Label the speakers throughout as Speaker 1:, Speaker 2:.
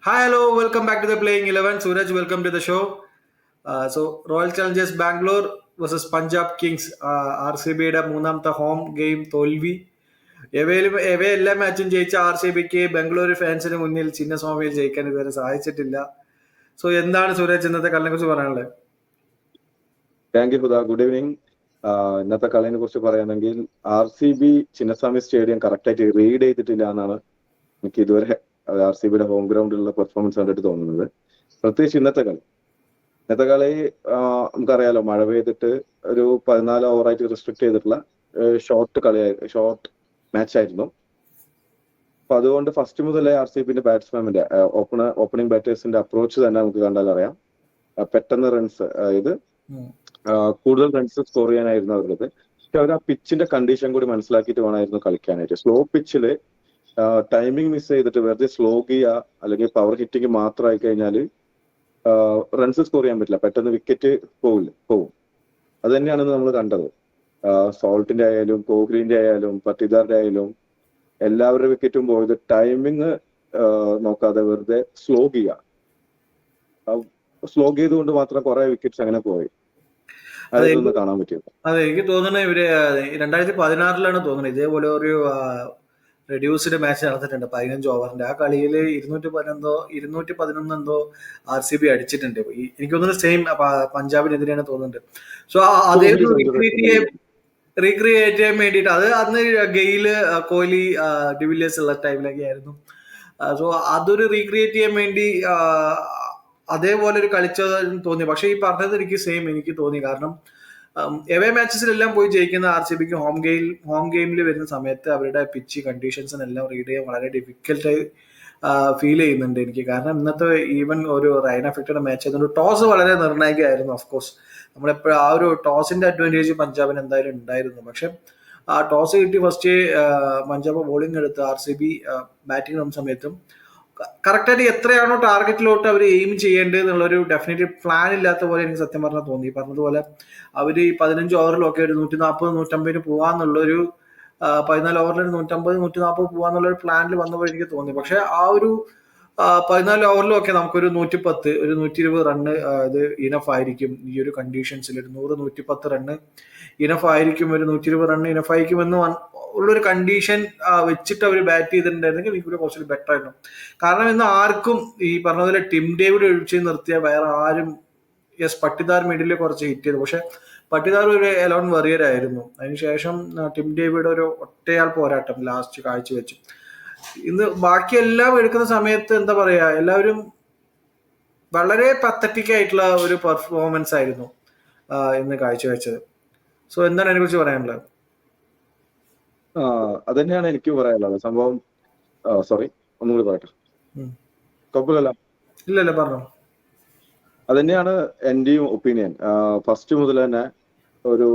Speaker 1: Hi, hello, welcome back to the Playing 11. Suraj, welcome to the show. Royal Challengers Bangalore versus Punjab Kings. R C ബിയുടെ മൂന്നാമത്തെ home game തോൽവി. എല്ലാ മാച്ചും ജയിച്ച R C ബിക്ക് ബംഗളൂരു ഫാൻസിന് മുന്നിൽ ചിന്നസ്വാമിയിൽ ജയിക്കാൻ ഇതുവരെ സാധിച്ചിട്ടില്ല. സോ എന്താണ് സൂരജ് ഇന്നത്തെ കളിനെ കുറിച്ച് പറയാനുള്ളത്?
Speaker 2: Thank you Huda. Good evening. ഇന്നത്തെ കളിനെ കുറിച്ച് പറയുകയാണെങ്കിൽ R C B Chinnaswamy stadium കറക്റ്റായിട്ട് റീഡ് ചെയ്തിട്ടില്ല എന്നാണ് എനിക്ക് ഇതുവരെ ആർ സി ബിയുടെ ഹോം ഗ്രൗണ്ടിലുള്ള പെർഫോമൻസ് കണ്ടിട്ട് തോന്നുന്നത്. പ്രത്യേകിച്ച് ഇന്നത്തെ കളി നമുക്കറിയാലോ, മഴ പെയ്തിട്ട് ഒരു 14 ഓവറായിട്ട് റെസ്ട്രിക്ട് ചെയ്തിട്ടുള്ള ഷോർട്ട് മാച്ച് ആയിരുന്നു. അപ്പൊ അതുകൊണ്ട് ഫസ്റ്റ് മുതലേ ആർ സി ബിന്റെ ബാറ്റ്സ്മാന്റെ ഓപ്പണിംഗ് ബാറ്റേഴ്സിന്റെ അപ്രോച്ച് തന്നെ നമുക്ക് കണ്ടാൽ അറിയാം. പെട്ടെന്ന് റൺസ്, അതായത് കൂടുതൽ റൺസ് സ്കോർ ചെയ്യാനായിരുന്നു അവരുടേത്. പക്ഷെ അവർ ആ പിച്ചിന്റെ കണ്ടീഷൻ കൂടി മനസ്സിലാക്കിയിട്ട് വേണമായിരുന്നു കളിക്കാനായിട്ട്. സ്ലോ പിച്ചില് ടൈമിംഗ് മിസ് ചെയ്തിട്ട് വെറുതെ സ്ലോ ചെയ്യുക അല്ലെങ്കിൽ പവർ ഹിറ്റിംഗ് മാത്രമായി കഴിഞ്ഞാൽ റൺസ് സ്കോർ ചെയ്യാൻ പറ്റില്ല, പെട്ടെന്ന് വിക്കറ്റ് പോവും. അത് തന്നെയാണ് നമ്മൾ കണ്ടത്. സോൾട്ടിന്റെ ആയാലും കോഹ്ലിന്റെ ആയാലും പട്ടിദാറിന്റെ ആയാലും എല്ലാവരുടെ വിക്കറ്റും പോയത് ടൈമിങ് നോക്കാതെ വെറുതെ സ്ലോ ചെയ്തുകൊണ്ട് മാത്രം കുറെ വിക്കറ്റ്സ് അങ്ങനെ പോയി. അതൊന്ന് കാണാൻ പറ്റിയത്.
Speaker 1: അതെ, എനിക്ക് തോന്നുന്നത് ഇവര് 2016 തോന്നുന്നത് ഇതേപോലെ ഒരു റെഡ്യൂസ്ഡ് മാച്ച് നടന്നിട്ടുണ്ട് 15 ഓവറിന്റെ. ആ കളിയിൽ 211 എന്തോ ആർ സി ബി അടിച്ചിട്ടുണ്ട്. എനിക്ക് തോന്നുന്നത് സെയിം പഞ്ചാബിനെതിരെയാണ് തോന്നുന്നുണ്ട്. സോ അതേ റീക്രിയേറ്റ് ചെയ്യാൻ വേണ്ടിയിട്ട് അത് അന്ന് ഗെയില്, കോഹ്ലി, ഡിവില്ലിയേഴ്സ് ഉള്ള ടൈമിലൊക്കെ ആയിരുന്നു. സോ അതൊരു റീക്രിയേറ്റ് ചെയ്യാൻ വേണ്ടി അതേപോലെ ഒരു കളിച്ചതെന്ന് തോന്നി. പക്ഷെ ഈ പറഞ്ഞത് എനിക്ക് തോന്നി. കാരണം എവേ മാച്ചസിലെല്ലാം പോയി ജയിക്കുന്ന ആർ സി ബിക്ക് ഹോം ഗെയിമിൽ വരുന്ന സമയത്ത് അവരുടെ പിച്ച് കണ്ടീഷൻസിനെല്ലാം റീഡ് ചെയ്യാൻ വളരെ ഡിഫിക്കൽട്ടായി ഫീൽ ചെയ്യുന്നുണ്ട് എനിക്ക്. കാരണം ഇന്നത്തെ ഈവൻ ഒരു റൈൻ അഫക്റ്റഡ് മാച്ച് ആയതുകൊണ്ട് ടോസ് വളരെ നിർണായകമായിരുന്നു. ഓഫ്കോഴ്സ് നമ്മളെപ്പോഴും ആ ഒരു ടോസിന്റെ അഡ്വാൻറ്റേജ് പഞ്ചാബിന് എന്തായാലും ഉണ്ടായിരുന്നു. പക്ഷെ ആ ടോസ് കിട്ടി ഫസ്റ്റ് പഞ്ചാബ് ബോളിംഗ് എടുത്ത് ആർ സി ബി ബാറ്റിംഗ് വന്ന സമയത്തും കറക്റ്റായിട്ട് എത്രയാണോ ടാർഗറ്റിലോട്ട് അവർ എയിം ചെയ്യേണ്ടത് എന്നുള്ളൊരു ഡെഫിനറ്റ് പ്ലാൻ ഇല്ലാത്ത പോലെ എനിക്ക് സത്യം പറഞ്ഞാൽ തോന്നി. പറഞ്ഞതുപോലെ അവർ ഈ 15 ഓവറിലൊക്കെ ഒരു 140-150 പോവാന്നുള്ളൊരു 14 ഓവറിൽ 150-140 പോവാന്നുള്ളൊരു പ്ലാനിൽ വന്നപ്പോൾ എനിക്ക് തോന്നി. പക്ഷെ ആ ഒരു 14 ഓവറിലൊക്കെ നമുക്കൊരു 110, ഒരു 120 റണ്ണ് ഇത് ഇനഫ് ആയിരിക്കും. ഈ ഒരു കണ്ടീഷൻസിൽ ഒരു 100-110 റണ്ണ് ഇനഫ് ആയിരിക്കും, ഒരു 120 റണ്ണ് ഇനഫ് ആയിരിക്കുമെന്ന് ഉള്ളൊരു കണ്ടീഷൻ വെച്ചിട്ട് അവർ ബാറ്റ് ചെയ്തിട്ടുണ്ടായിരുന്നെങ്കിൽ എനിക്കൊരു കുറച്ചുകൂടി ബെറ്റർ ആയിരുന്നു. കാരണം ഇന്ന് ആർക്കും ഈ പറഞ്ഞതുപോലെ ടിം ഡേവിഡ് ഒഴിച്ച് നിർത്തിയ വേറെ ആരും, പട്ടിദാർ മിഡിൽ കുറച്ച് ഹിറ്റ് ചെയ്തു. പക്ഷെ പട്ടിദാർ ഒരു എലോൺ വെറിയർ ആയിരുന്നു. അതിനുശേഷം ടിം ഡേവിഡ് ഒരു ഒറ്റയാൾ പോരാട്ടം ലാസ്റ്റ് കാഴ്ചവെച്ചു. ഇന്ന് ബാക്കി എല്ലാം എടുക്കുന്ന സമയത്ത് എന്താ പറയാ, എല്ലാവരും വളരെ പത്തറ്റിക് ആയിട്ടുള്ള ഒരു പെർഫോമൻസ് ആയിരുന്നു ഇന്ന് കാഴ്ചവെച്ചത്. സോ എന്താണ് അതിനെ കുറിച്ച് പറയാനുള്ളത്?
Speaker 2: അത് തന്നെയാണ് എനിക്ക് പറയാനുള്ളത്. സംഭവം സോറി, ഒന്നുകൂടി പറയട്ടെ. കുഴപ്പമില്ല,
Speaker 1: ഇല്ലല്ലോ, പറഞ്ഞോ.
Speaker 2: അത് തന്നെയാണ് എന്റെയും ഒപ്പീനിയൻ. ഫസ്റ്റ് മുതൽ തന്നെ ഒരു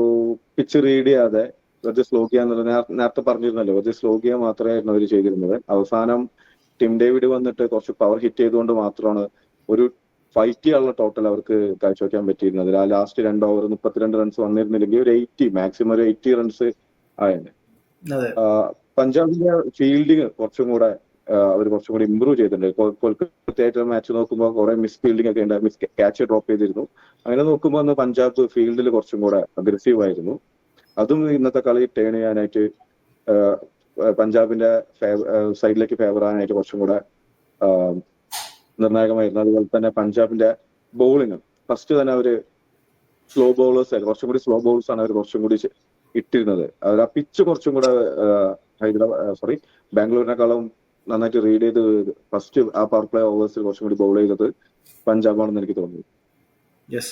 Speaker 2: പിച്ച് റീഡ് ചെയ്യാതെ വെറുതെ സ്ലോ ചെയ്യാന്നുള്ളത് നേരത്തെ പറഞ്ഞിരുന്നല്ലോ, വെറുതെ സ്ലോ ചെയ്യാൻ മാത്രമായിരുന്നു അവർ ചെയ്തിരുന്നത്. അവസാനം ടിം ഡേവിഡ് വന്നിട്ട് കുറച്ച് പവർ ഹിറ്റ് ചെയ്തുകൊണ്ട് മാത്രമാണ് ഒരു ഫൈറ്റ് ചെയ്യാനുള്ള ടോട്ടൽ അവർക്ക് കാഴ്ചവെക്കാൻ പറ്റിയിരുന്നത്. ആ ലാസ്റ്റ് 2 ഓവർ 32 റൺസ് വന്നിരുന്നില്ലെങ്കിൽ ഒരു 80, മാക്സിമം ഒരു 80 റൺസ് ആയിരുന്നു. പഞ്ചാബിന്റെ ഫീൽഡിങ് കുറച്ചും കൂടെ ഇമ്പ്രൂവ് ചെയ്തിട്ടുണ്ട്. കൊൽക്കത്തയായിട്ട് മാച്ച് നോക്കുമ്പോൾ കുറെ മിസ് ഫീൽഡിംഗ് ഒക്കെ ഉണ്ട്, മിസ് ക്യാച്ച് ഡ്രോപ്പ് ചെയ്തിരുന്നു. അങ്ങനെ നോക്കുമ്പോൾ അന്ന് പഞ്ചാബ് ഫീൽഡിൽ കുറച്ചും കൂടെ അഗ്രസീവ് ആയിരുന്നു. അതും ഇന്നത്തെ കളി ടേൺ ചെയ്യാനായിട്ട് പഞ്ചാബിന്റെ സൈഡിലേക്ക് ഫേവർ ആകാനായിട്ട് കുറച്ചും കൂടെ നിർണായകമായിരുന്നു. അതുപോലെ തന്നെ പഞ്ചാബിന്റെ ബോളിംഗ് ഫസ്റ്റ് തന്നെ അവര് സ്ലോ ബോളേഴ്സ് ആയിരുന്നു, കുറച്ചും കൂടി സ്ലോ ബോൾസ് ആണ് അവർ കുറച്ചും കൂടി ഇട്ടിരുന്നത്. അവർ ആ പിച്ച് കുറച്ചും കൂടെ ബാംഗ്ലൂരിനെക്കാളും നന്നായിട്ട് റീഡ് ചെയ്ത് ഫസ്റ്റ് ആ പവർ പ്ലേ ഓവേഴ്സിൽ കുറച്ചും കൂടി ബൗൾ ചെയ്തത് പഞ്ചാബാണെന്ന് എനിക്ക് തോന്നുന്നു.
Speaker 1: യെസ്.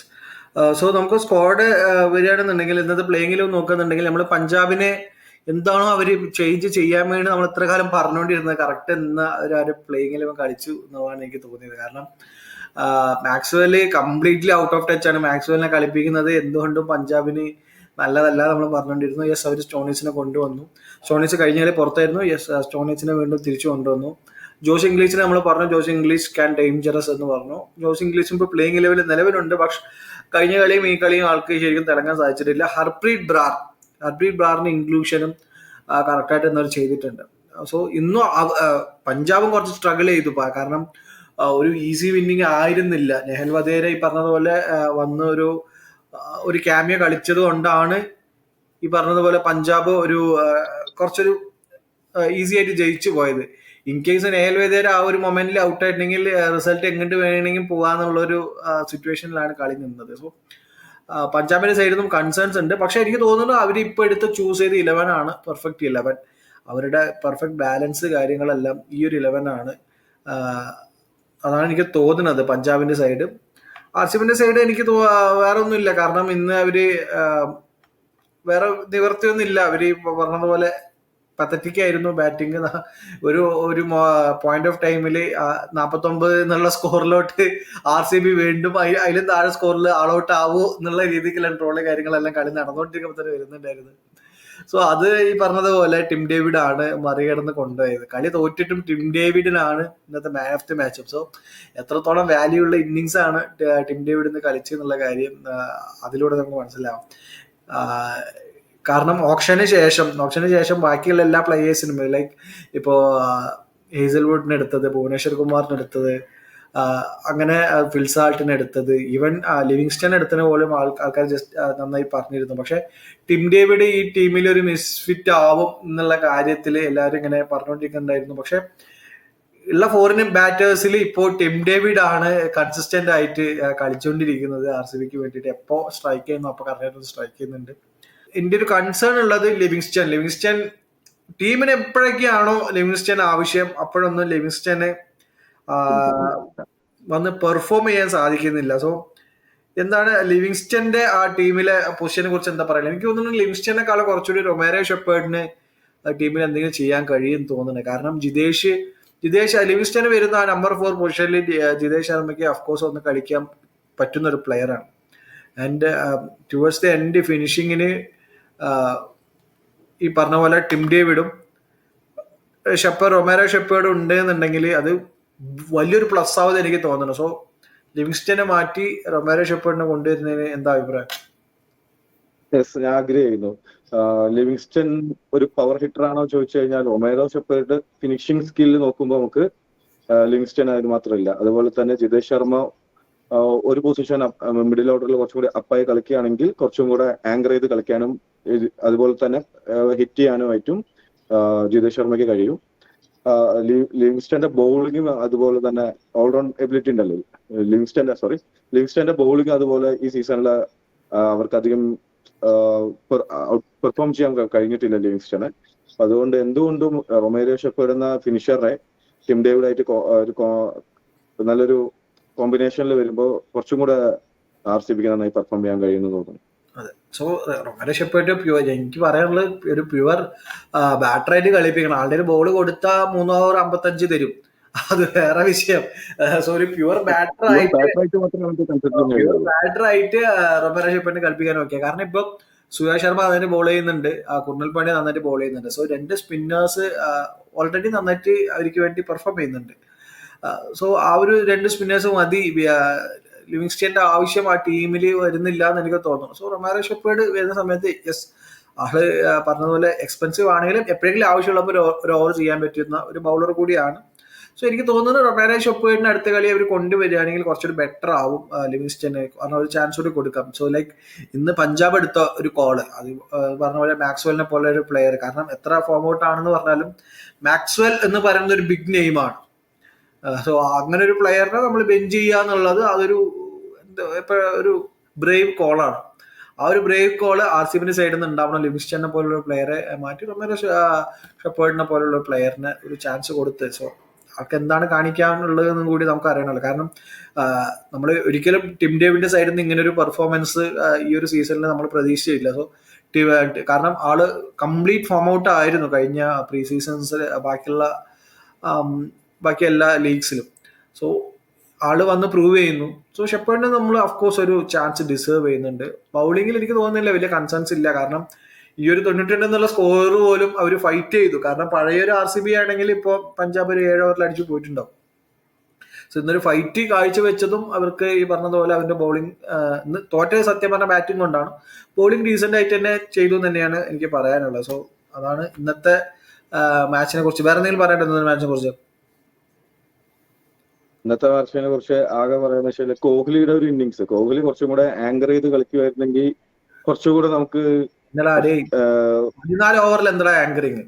Speaker 1: സോ നമുക്ക് സ്ക്വാഡ് വരികയാണെന്നുണ്ടെങ്കിൽ ഇന്നത്തെ പ്ലേയിങ്ങിൽ നോക്കുന്നുണ്ടെങ്കിൽ നമ്മൾ പഞ്ചാബിനെ എന്താണോ അവർ ചേഞ്ച് ചെയ്യാൻ വേണ്ടി നമ്മൾ ഇത്ര കാലം പറഞ്ഞുകൊണ്ടിരുന്നത് കറക്റ്റ് എന്ന ഒരു പ്ലേയിങ്ങിൽ കളിച്ചു എന്നാണ് എനിക്ക് തോന്നിയത്. കാരണം Maxwell completely out of touch ആണ്. മാക്സ്വെലിനെ കളിപ്പിക്കുന്നത് എന്തുകൊണ്ടും പഞ്ചാബിന് നല്ലതല്ല നമ്മൾ പറഞ്ഞുകൊണ്ടിരുന്നു. യെസ്, അവർ സ്റ്റോണിസിനെ കൊണ്ടുവന്നു. സ്റ്റോണിസ് കഴിഞ്ഞ കളി പുറത്തായിരുന്നു. യെസ്, സ്റ്റോണിസിനെ വീണ്ടും തിരിച്ചു കൊണ്ടുവന്നു. ജോസ് ഇംഗ്ലീഷിനെ നമ്മൾ പറഞ്ഞു, ജോസ് ഇംഗ്ലീഷ് ക്യാൻ ഡേഞ്ചറസ് എന്ന് പറഞ്ഞു. ജോസ് ഇംഗ്ലീഷും ഇപ്പോൾ പ്ലേയിങ് ലെവലിൽ നിലവിലുണ്ട്. പക്ഷെ കഴിഞ്ഞ കളിയും ഈ കളിയും ആൾക്ക് ശരിക്കും തിളങ്ങാൻ സാധിച്ചിട്ടില്ല. ഹർപ്രീത് ബ്രാറിന്റെ ഇൻക്ലൂഷനും കറക്റ്റായിട്ട് എന്നവർ ചെയ്തിട്ടുണ്ട്. സോ ഇന്നും പഞ്ചാബും കുറച്ച് സ്ട്രഗിൾ ചെയ്തു. കാരണം ഒരു ഈസി വിന്നിങ് ആയിരുന്നില്ല. നെഹൽ വധേര ഈ പറഞ്ഞതുപോലെ വന്ന് ഒരു ക്യാമിയോ കളിച്ചത് കൊണ്ടാണ് ഈ പറഞ്ഞതുപോലെ പഞ്ചാബ് കുറച്ചൊരു ഈസി ആയിട്ട് ജയിച്ചു പോയത്. ഇൻ കേസ് നെഹൽ വധേര ആ ഒരു മൊമെന്റിൽ ഔട്ട് ആയിട്ടുണ്ടെങ്കിൽ റിസൾട്ട് എങ്ങോട്ട് വേണമെങ്കിൽ പോകാന്നുള്ളൊരു സിറ്റുവേഷനിലാണ് കളി നിന്നത്. സോ പഞ്ചാബിന്റെ സൈഡിൽ നിന്നും കൺസേൺസ് ഉണ്ട്. പക്ഷെ എനിക്ക് തോന്നുന്നു അവർ ഇപ്പൊ എടുത്ത് ചൂസ് ചെയ്ത 11 ആണ് പെർഫെക്റ്റ് 11. അവരുടെ പെർഫെക്റ്റ് ബാലൻസ് കാര്യങ്ങളെല്ലാം ഈ ഒരു 11 ആണ്. അതാണ് എനിക്ക് തോന്നുന്നത് പഞ്ചാബിന്റെ സൈഡ്. ആർ സി ബിന്റെ സൈഡ് എനിക്ക് വേറെ ഒന്നുമില്ല. കാരണം ഇന്ന് അവര് വേറെ നിവർത്തിയൊന്നും ഇല്ല. അവര് പറഞ്ഞതുപോലെ പത്തറ്റിക് ആയിരുന്നു ബാറ്റിംഗ്. ഒരു പോയിന്റ് ഓഫ് ടൈമിൽ 49 എന്നുള്ള സ്കോറിലോട്ട് ആർ സി ബി വീണ്ടും അതിലും താഴെ സ്കോറിൽ ആൾ ഔട്ട് ആവൂ എന്നുള്ള രീതിക്കുള്ള ട്രോള് കാര്യങ്ങളെല്ലാം കളി നടന്നുകൊണ്ടിരിക്കുമ്പോൾ തന്നെ വരുന്നുണ്ടായിരുന്നു. സോ അത് ഈ പറഞ്ഞതുപോലെ ടിം ഡേവിഡ് ആണ് മറികടന്ന് കൊണ്ടുപോയത്. കളി തോറ്റിട്ടും ടിം ഡേവിഡിനാണ് ഇന്നത്തെ man of the match. So എത്രത്തോളം വാല്യൂ ഉള്ള ഇന്നിങ്സ് ആണ് ടിം ഡേവിഡ് ഇന്ന് കളിച്ചെന്നുള്ള കാര്യം അതിലൂടെ നമുക്ക് മനസ്സിലാവും. കാരണം ഓപ്ഷന് ശേഷം ബാക്കിയുള്ള എല്ലാ പ്ലേയേഴ്സിനും ലൈക്ക് ഇപ്പോ ഹേസൽവുഡിന് എടുത്തത്, ഭുവനേശ്വർ കുമാറിന് എടുത്തത്, അങ്ങനെ ഫിൽസാൾട്ടിന് എടുത്തത്, ഈവൻ ലിവിങ്സ്റ്റൺ എടുത്തതിന് പോലും ആൾക്കാർ ജസ്റ്റ് നന്നായി പറഞ്ഞിരുന്നു. പക്ഷെ ടിം ഡേവിഡ് ഈ ടീമിൽ ഒരു മിസ്ഫിറ്റ് ആവും എന്നുള്ള കാര്യത്തിൽ എല്ലാവരും ഇങ്ങനെ പറഞ്ഞുകൊണ്ടിരിക്കുന്നുണ്ടായിരുന്നു. പക്ഷെ ഉള്ള ഫോറിൻ ബാറ്റേഴ്സിൽ ഇപ്പോൾ ടിം ഡേവിഡ് ആണ് കൺസിസ്റ്റന്റ് ആയിട്ട് കളിച്ചുകൊണ്ടിരിക്കുന്നത് ആർ സി ബിക്ക് വേണ്ടിയിട്ട്. എപ്പോ സ്ട്രൈക്ക് ചെയ്യുന്നു അപ്പൊ കറക്റ്റായിട്ട് സ്ട്രൈക്ക് ചെയ്യുന്നുണ്ട്. എന്റെ ഒരു കൺസേൺ ഉള്ളത് ലിവിങ്സ്റ്റൺ ടീമിന് എപ്പോഴൊക്കെയാണോ ലിവിങ്സ്റ്റൺ ആവശ്യം അപ്പോഴൊന്നും ലിവിങ്സ്റ്റന് വന്ന് പെർഫോം ചെയ്യാൻ സാധിക്കുന്നില്ല. സോ എന്താണ് ലിവിങ്സ്റ്റന്റെ ആ ടീമിലെ പൊസിഷനെ കുറിച്ച് എന്താ പറയുക? എനിക്ക് തോന്നുന്നു ലിവിങ്സ്റ്റനെക്കാളും കുറച്ചുകൂടി റൊമേരോ ഷെപ്പേർഡിന് ടീമിൽ എന്തെങ്കിലും ചെയ്യാൻ കഴിയും തോന്നുന്നത്. കാരണം ജിതേഷ് ലിവിങ്സ്റ്റന് വരുന്ന ആ നമ്പർ 4 പൊസിഷനിൽ ജിതേഷ് ശർമ്മയ്ക്ക് അഫ്കോഴ്സ് ഒന്ന് കളിക്കാൻ പറ്റുന്ന ഒരു പ്ലെയറാണ്. ആൻഡ് ടുവേഴ്സ് ദി എൻഡ് ഫിനിഷിങ്ങിന് ഈ പറഞ്ഞ പോലെ ടിം ഡേവിഡും റൊമേരോ ഷെപ്പേർഡും ഉണ്ട് എന്നുണ്ടെങ്കിൽ അത് വലിയൊരു പ്ലസ് ആവുമെന്ന് എനിക്ക് തോന്നുന്നു. സോ ലിവിങ്സ്റ്റനെ മാറ്റി റൊമേരോ ഷെപ്പേർഡിനെ കൊണ്ടുവരുന്നതിന് എന്താ അഭിപ്രായം?
Speaker 2: ഞാൻ അഗ്രി ചെയ്യുന്നു. ലിവിങ്സ്റ്റൺ ഒരു പവർ ഹിറ്റർ ആണോ ചോദിച്ചു കഴിഞ്ഞാൽ റൊമേരോ ഷെപ്പേർഡ് ഫിനിഷിംഗ് സ്കില്ല് നോക്കുമ്പോൾ നമുക്ക് ലിവിങ്സ്റ്റൺ അതിന് മാത്രമില്ല. അതുപോലെ തന്നെ ജിതേഷ് ശർമ്മ ഒരു പൊസിഷൻ മിഡിൽ ഓർഡറിൽ കുറച്ചും കൂടി അപ്പായി കളിക്കുകയാണെങ്കിൽ കുറച്ചും കൂടെ ആങ്കർ ചെയ്ത് കളിക്കാനും അതുപോലെ തന്നെ ഹിറ്റ് ചെയ്യാനുമായിട്ടും ജിതേഷ് ശർമ്മയ്ക്ക് കഴിയും. ലിവിങ്സ്റ്റന്റെ ബൗളിംഗും അതുപോലെ തന്നെ ഓൾറൗണ്ട് എബിലിറ്റി ഉണ്ടല്ലോ ലിവിങ്സ്റ്റന്റെ ബൗളിംഗ് അതുപോലെ ഈ സീസണിൽ അവർക്കധികം പെർഫോം ചെയ്യാൻ കഴിഞ്ഞിട്ടില്ല ലിവിങ്സ്റ്റണ്. അതുകൊണ്ട് എന്തുകൊണ്ടും റൊമേരോ ഷെപ്പേർഡ് എന്ന ഫിനിഷറെ ടിം ഡേവിഡ് ആയിട്ട് നല്ലൊരു കോമ്പിനേഷനിൽ വരുമ്പോൾ കുറച്ചും കൂടെ ആർ സി ബിക്ക് നന്നായി പെർഫോം ചെയ്യാൻ കഴിയുമെന്ന് തോന്നുന്നു.
Speaker 1: അതെ. സോ റൊമേരോ ഷെപ്പേർഡ് എനിക്ക് പറയാനുള്ളത് ഒരു പ്യുവർ ബാറ്ററായിട്ട് കളിപ്പിക്കണം. ആളുടെ ഒരു ബോൾ കൊടുത്താൽ 3 ഓവർ 55 തരും, അത് വേറെ വിഷയം. സോ ഒരു പ്യുവർ ബാറ്ററായിട്ട് റൊമേരോ ഷെപ്പേർഡിനെ കളിപ്പിക്കാൻ നോക്കിയ. കാരണം ഇപ്പൊ സുയാ ശർമ്മ നന്നായിട്ട് ബോൾ ചെയ്യുന്നുണ്ട്, കുർണൽ പാണ്ഡ്യ നന്നായിട്ട് ബോൾ ചെയ്യുന്നുണ്ട്. സോ 2 സ്പിന്നേഴ്സ് ഓൾറെഡി നന്നായിട്ട് അവർക്ക് വേണ്ടി പെർഫോം ചെയ്യുന്നുണ്ട്. സോ ആ ഒരു 2 സ്പിന്നേഴ്സ് മതി. ലിവിങ്സ്റ്റന്റെ ആവശ്യം ആ ടീമിൽ വരുന്നില്ല എന്ന് എനിക്ക് തോന്നുന്നു. സോ റൊമേരോ ഷെപ്പേർഡ് വരുന്ന സമയത്ത് ആള് പറഞ്ഞതുപോലെ എക്സ്പെൻസീവ് ആണെങ്കിലും എപ്പോഴെങ്കിലും ആവശ്യമുള്ളപ്പോൾ ഒരു ഓവർ ചെയ്യാൻ പറ്റുന്ന ഒരു ബൗളർ കൂടിയാണ്. സോ എനിക്ക് തോന്നുന്നു റൊമേരോ ഷെപ്പേർഡിന് അടുത്ത കളി അവർ കൊണ്ടുവരികയാണെങ്കിൽ കുറച്ചുകൂടി ബെറ്റർ ആവും ലിവിങ്സ്റ്റന്. കാരണം ഒരു ചാൻസ് കൂടി കൊടുക്കാം. സോ ലൈക്ക് ഇന്ന് പഞ്ചാബ് എടുത്ത ഒരു കോള്, അത് പറഞ്ഞ പോലെ മാക്സ്വെലിനെ പോലെ ഒരു പ്ലെയർ, കാരണം എത്ര ഫോം ഔട്ട് ആണെന്ന് പറഞ്ഞാലും മാക്സ്വെൽ എന്ന് പറയുന്ന ഒരു ബിഗ് നെയിമാണ്. സോ അങ്ങനെ ഒരു പ്ലെയറിനെ നമ്മൾ ബെഞ്ച് ചെയ്യുക എന്നുള്ളത് അതൊരു ഒരു ബ്രേവ് കോളാണ്. ആ ഒരു ബ്രേവ് കോള് ആർ സി ബിന്റെ സൈഡിൽ നിന്ന് ഉണ്ടാവണം. ലിവിങ്സ്റ്റനെ പോലുള്ള പ്ലെയറെ മാറ്റി റൊമേരോ ഷെപ്പേർഡിനെ പോലുള്ള പ്ലെയറിന് ഒരു ചാൻസ് കൊടുത്ത് സോ ആൾക്ക് എന്താണ് കാണിക്കാനുള്ളതെന്നും കൂടി നമുക്ക് അറിയണമല്ലോ. കാരണം നമ്മൾ ഒരിക്കലും ടിം ഡേവിഡിന്റെ സൈഡിൽ നിന്ന് ഇങ്ങനെ ഒരു പെർഫോമൻസ് ഈ ഒരു സീസണിൽ നമ്മൾ പ്രതീക്ഷിച്ചില്ല. സോ കാരണം ആള് കംപ്ലീറ്റ് ഫോം ഔട്ട് ആയിരുന്നു കഴിഞ്ഞ പ്രീ സീസൺസിൽ ബാക്കി എല്ലാ ലീഗ്സിലും. സോ ആള് വന്ന് പ്രൂവ് ചെയ്യുന്നു. സോ ഷെപ്പേർഡിന് നമ്മൾ അഫ്കോഴ്സ് ഒരു ചാൻസ് ഡിസേർവ് ചെയ്യുന്നുണ്ട്. ബൗളിങ്ങിൽ എനിക്ക് തോന്നുന്നില്ല വലിയ കൺസേൺസ് ഇല്ല. കാരണം ഈ ഒരു 92 എന്നുള്ള സ്കോർ പോലും അവർ ഫൈറ്റ് ചെയ്തു. കാരണം പഴയൊരു ആർ സി ബി ആണെങ്കിൽ ഇപ്പോൾ പഞ്ചാബ് ഒരു 7 ഓവറിൽ അടിച്ചു പോയിട്ടുണ്ടാവും. സോ ഇന്നൊരു ഫൈറ്റ് കാഴ്ചവെച്ചതും അവർക്ക് ഈ പറഞ്ഞതുപോലെ അവരുടെ ബൗളിംഗ് ഇന്ന് തോറ്റ സത്യം പറഞ്ഞ ബാറ്റിംഗ് കൊണ്ടാണ്. ബൗളിംഗ് ഡീസെന്റ് ആയിട്ട് തന്നെ ചെയ്തു എന്ന് തന്നെയാണ് എനിക്ക് പറയാനുള്ളത്. സോ അതാണ് ഇന്നത്തെ മാച്ചിനെ കുറിച്ച്. വേറെ എന്തെങ്കിലും പറയട്ടെ ഇന്നത്തെ മാച്ചിനെ കുറിച്ച്?
Speaker 2: ഇന്നത്തെ വർഷനെ കുറിച്ച് ആകെ പറയുന്ന വെച്ചാൽ കോഹ്ലിയുടെ ഒരു ഇന്നിങ്സ്, കോഹ്ലി കുറച്ചും കൂടെ ആങ്കർ ചെയ്ത് കളിക്കുമായിരുന്നെങ്കിൽ കുറച്ചുകൂടെ നമുക്ക്
Speaker 1: ഇന്നലെ അടേ 14 ഓവറിൽ എന്താ ആങ്കറിങ്,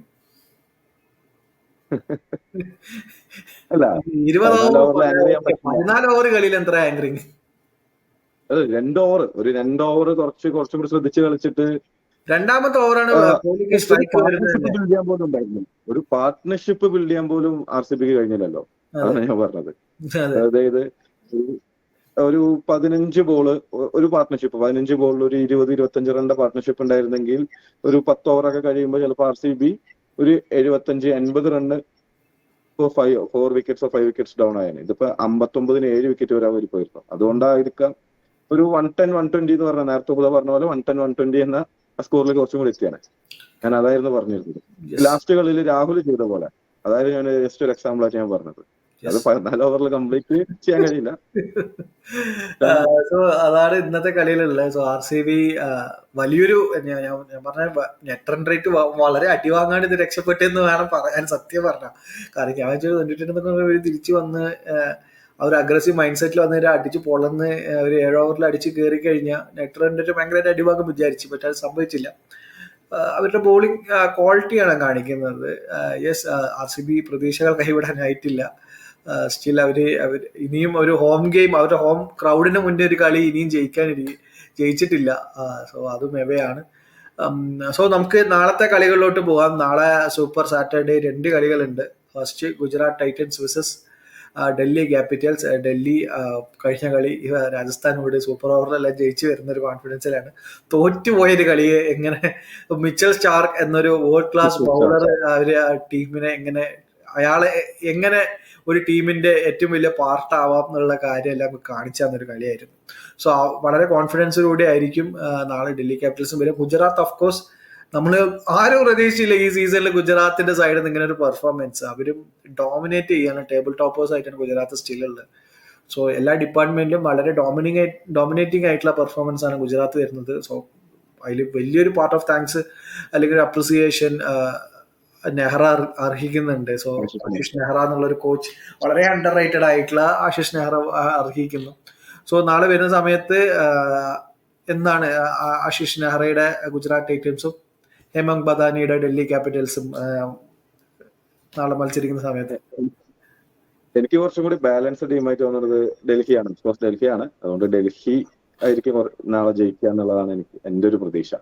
Speaker 2: അല്ല
Speaker 1: 20
Speaker 2: 14
Speaker 1: ഓവർ
Speaker 2: ഓവറിൽ ആങ്കർ ചെയ്യാൻ പറ്റില്ല.
Speaker 1: 14 ഓവർ കളിയിൽ എന്താ ആങ്കറിങ്?
Speaker 2: അത് 2 ഓവർ, ഒരു 2 ഓവർ കുറച്ചും കൂടി ശ്രദ്ധിച്ച് കളിച്ചിട്ട്
Speaker 1: രണ്ടാമത്തെ ഓവറാണ് കോഹ്ലിക്ക്
Speaker 2: ഒരു
Speaker 1: സ്ട്രൈക്ക് വരുന്നത്
Speaker 2: പാർട്ട്ണർഷിപ്പ്
Speaker 1: തന്നെ.
Speaker 2: ബിൽഡ് ചെയ്യാൻ പോലും ഉണ്ടായിരുന്നു. ഒരു പാർട്ട്ണർഷിപ്പ് ബിൽഡ് ചെയ്യാൻ പോലും RCBക്ക് കഴിഞ്ഞില്ലല്ലോ. അതാണ് ഞാൻ പറഞ്ഞത്.
Speaker 1: അതെ
Speaker 2: അതായത് ഒരു 15 ബോള്, ഒരു പാർട്ട്ണർഷിപ്പ് 15 ബോളിൽ ഒരു 20-25 റണ്ണിന്റെ പാർട്ട്ണർഷിപ്പ് ഉണ്ടായിരുന്നെങ്കിൽ ഒരു 10 ഓവറൊക്കെ കഴിയുമ്പോൾ ചിലപ്പോൾ RCB ഒരു 75-80 റണ്ണ് 4 വിക്കറ്റ്സോ 5 വിക്കറ്റ്സ് ഡൗൺ ആയാണ്. ഇതിപ്പോ 59-7 വിക്കറ്റ് വരെ അവർ പോയിരുന്നു. അതുകൊണ്ടായിരിക്കാം ഒരു 110-120 എന്ന് പറഞ്ഞ നേരത്തെ പറഞ്ഞ പോലെ 110-120 എന്ന സ്കോറിലേക്ക് കുറച്ചും കൂടി എത്തിയാണ്. ഞാൻ അതായിരുന്നു പറഞ്ഞിരുന്നത്. ലാസ്റ്റ് കളിയിൽ രാഹുൽ ചെയ്ത പോലെ, അതായത് ഞാൻ ജസ്റ്റ് ഒരു എക്സാമ്പിൾ ആയിട്ട് ഞാൻ പറഞ്ഞത്. അത് 14 ഓവറിൽ കംപ്ലീറ്റ് ചെയ്യാൻ കഴിയില്ല.
Speaker 1: സോ അതാണ് ഇന്നത്തെ കളിയിലുള്ളത്. സോ RCB വലിയൊരു ഞാൻ പറഞ്ഞ നെറ്റ് റൺ റേറ്റ് വളരെ അടിവാങ്ങാണ്ട് ഇത് രക്ഷപ്പെട്ടെന്ന് വേണം പറയാൻ, സത്യം പറഞ്ഞ. കാരണം ഞാൻ വെച്ചാൽ 22 തിരിച്ചു വന്ന് അവർ അഗ്രസീവ് മൈൻഡ് സെറ്റിൽ വന്നേരം അടിച്ച് പൊളന്ന് ഒരു 7 ഓവറിൽ അടിച്ച് കയറി കഴിഞ്ഞാൽ നെറ്റ് റൺ റേറ്റ് ഭയങ്കരമായിട്ട് അടിവാങ്ങും വിചാരിച്ചു, പക്ഷെ അത് സംഭവിച്ചില്ല. അവരുടെ ബോളിംഗ് ക്വാളിറ്റിയാണ് കാണിക്കുന്നത്. യെസ്, RCB പ്രതീക്ഷകൾ കൈവിടാനായിട്ടില്ല. സ്റ്റിൽ അവര് ഇനിയും ഒരു ഹോം ഗെയിം, അവരുടെ ഹോം ക്രൗഡിന് മുന്നേ ഒരു കളി ഇനിയും ജയിച്ചിട്ടില്ല. സോ അതും എവയാണ്. സോ നമുക്ക് നാളത്തെ കളികളിലോട്ട് പോകാം. നാളെ സൂപ്പർ സാറ്റർഡേ 2 കളികളുണ്ട്. First Gujarat Titans versus Delhi Capitals. Delhi കഴിഞ്ഞ കളി രാജസ്ഥാനോട് സൂപ്പർ ഓവറിലെല്ലാം ജയിച്ചു വരുന്ന ഒരു കോൺഫിഡൻസിലാണ്. തോറ്റുപോയൊരു കളിയെ എങ്ങനെ മിച്ചൽ സ്റ്റാർക്ക് എന്നൊരു വേൾഡ് ക്ലാസ് ബൗളർ അവര് ടീമിനെ അയാളെ എങ്ങനെ ഒരു ടീമിന്റെ ഏറ്റവും വലിയ പാർട്ടാവാം എന്നുള്ള കാര്യമെല്ലാം കാണിച്ചു തന്നൊരു കളിയായിരുന്നു. സോ വളരെ കോൺഫിഡൻസോടുകൂടി ആയിരിക്കും നാളെ ഡൽഹി ക്യാപിറ്റൽസും വരും. ഗുജറാത്ത് ഓഫ് കോഴ്സ് നമ്മൾ ആരും പ്രതീക്ഷിച്ചില്ല ഈ സീസണിൽ ഗുജറാത്തിന്റെ സൈഡിൽ നിന്ന് ഇങ്ങനെ ഒരു പെർഫോമൻസ്. അവരും ഡോമിനേറ്റ് ചെയ്യാണ്, ടേബിൾ ടോപ്പേഴ്സ് ആയിട്ടാണ് ഗുജറാത്ത് സ്റ്റിൽ ഉള്ളത്. സോ എല്ലാ ഡിപ്പാർട്ട്മെന്റിലും വളരെ ഡോമിനേറ്റിംഗ് ആയിട്ടുള്ള പെർഫോമൻസ് ആണ് ഗുജറാത്ത് വരുന്നത്. സോ അതിൽ വലിയൊരു പാർട്ട് ഓഫ് താങ്ക്സ് അല്ലെങ്കിൽ അപ്രിസിയേഷൻ നെഹ്റ അർഹിക്കുന്നുണ്ട്. സോ ആശിഷ് നെഹ്റ എന്നുള്ള ഒരു കോച്ച് വളരെ അണ്ടർ റേറ്റഡ് ആയിട്ടുള്ള ആശിഷ് നെഹ്റ അർഹിക്കുന്നു. സോ നാളെ വരുന്ന സമയത്ത് എന്താണ് ആശിഷ് നെഹ്റയുടെ ഗുജറാത്ത് ടൈറ്റൻസും ഹേമന്ത് ബദാനിയുടെ ഡൽഹി ക്യാപിറ്റൽസും നാളെ മത്സരിക്കുന്ന സമയത്ത്
Speaker 2: എനിക്ക് കുറച്ചും കൂടി ബാലൻസ് ടീമായിട്ട് തോന്നുന്നത് ഡൽഹിയാണ്. ബിക്കോസ് ഡൽഹിയാണ്, അതുകൊണ്ട് ഡൽഹി ആയിരിക്കും നാളെ ജയിക്കുക എന്നുള്ളതാണ് എന്റെ ഒരു പ്രതീക്ഷ.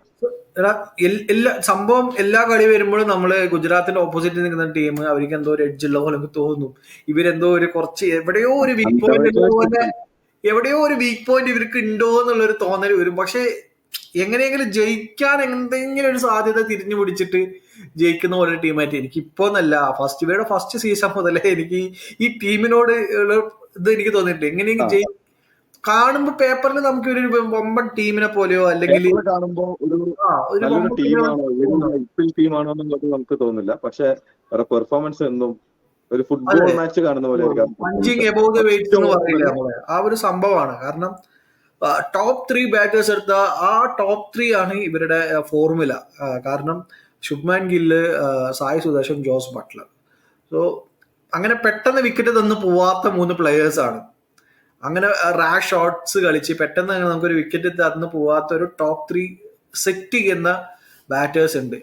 Speaker 1: സംഭവം എല്ലാ കളി വരുമ്പോഴും നമ്മള് ഗുജറാത്തിന്റെ ഓപ്പോസിറ്റ് നിൽക്കുന്ന ടീം അവർക്ക് എന്തോ ഒരു എഡ്ജ് ഉള്ള പോലെ തോന്നും. ഇവരെന്തോ ഒരു കുറച്ച് എവിടെയോ ഒരു വീക്ക് പോയിന്റ് ഇവർക്ക് ഉണ്ടോ എന്നുള്ളൊരു തോന്നൽ വരും. പക്ഷെ എങ്ങനെയെങ്കിലും ജയിക്കാൻ എന്തെങ്കിലും ഒരു സാധ്യത തിരിഞ്ഞു പിടിച്ചിട്ട് ജയിക്കുന്ന പോലെ ടീമായിട്ട് എനിക്ക് ഇപ്പോന്നല്ല, ഇവരുടെ ഫസ്റ്റ് സീസൺ മുതലേ എനിക്ക് ഈ ടീമിനോട് ഇത് എനിക്ക് തോന്നിയിട്ടുണ്ട്. എങ്ങനെയെങ്കിലും കാണുമ്പോ പേപ്പറിൽ നമുക്ക് ഒരു വമ്പൻ ടീമിനെ പോലെയോ അല്ലെങ്കിൽ
Speaker 2: ടീമാണോ എന്നുള്ളത് നമുക്ക് തോന്നില്ല. പക്ഷെ പെർഫോമൻസ് എന്നും ഒരു ഫുട്ബോൾ മാച്ച് കാണുന്ന പോലെ
Speaker 1: പഞ്ചിങ് എബോവ് ദ വെയിറ്റ് എന്ന് പറയില്ല നമ്മളെ, ആ ഒരു സംഭവമാണ്. കാരണം ടോപ്പ് 3 ബാറ്റേഴ്സ് എടുത്ത ആ ടോപ്പ് 3 ആണ് ഇവരുടെ ഫോർമുല. കാരണം Shubman Gill, Sai Sudharsan, Jos Buttler. So അങ്ങനെ പെട്ടെന്ന് വിക്കറ്റ് തന്നു പോവാത്ത 3 പ്ലെയേഴ്സ് ആണ്. അങ്ങനെ റാഷ് ഷോട്ട്സ് കളിച്ച് പെട്ടെന്ന് നമുക്കൊരു വിക്കറ്റ് തന്നു പോവാത്ത ഒരു ടോപ്പ് 3 സെറ്റ് ചെയ്യുന്ന ബാറ്റേഴ്സ് ഉണ്ട്.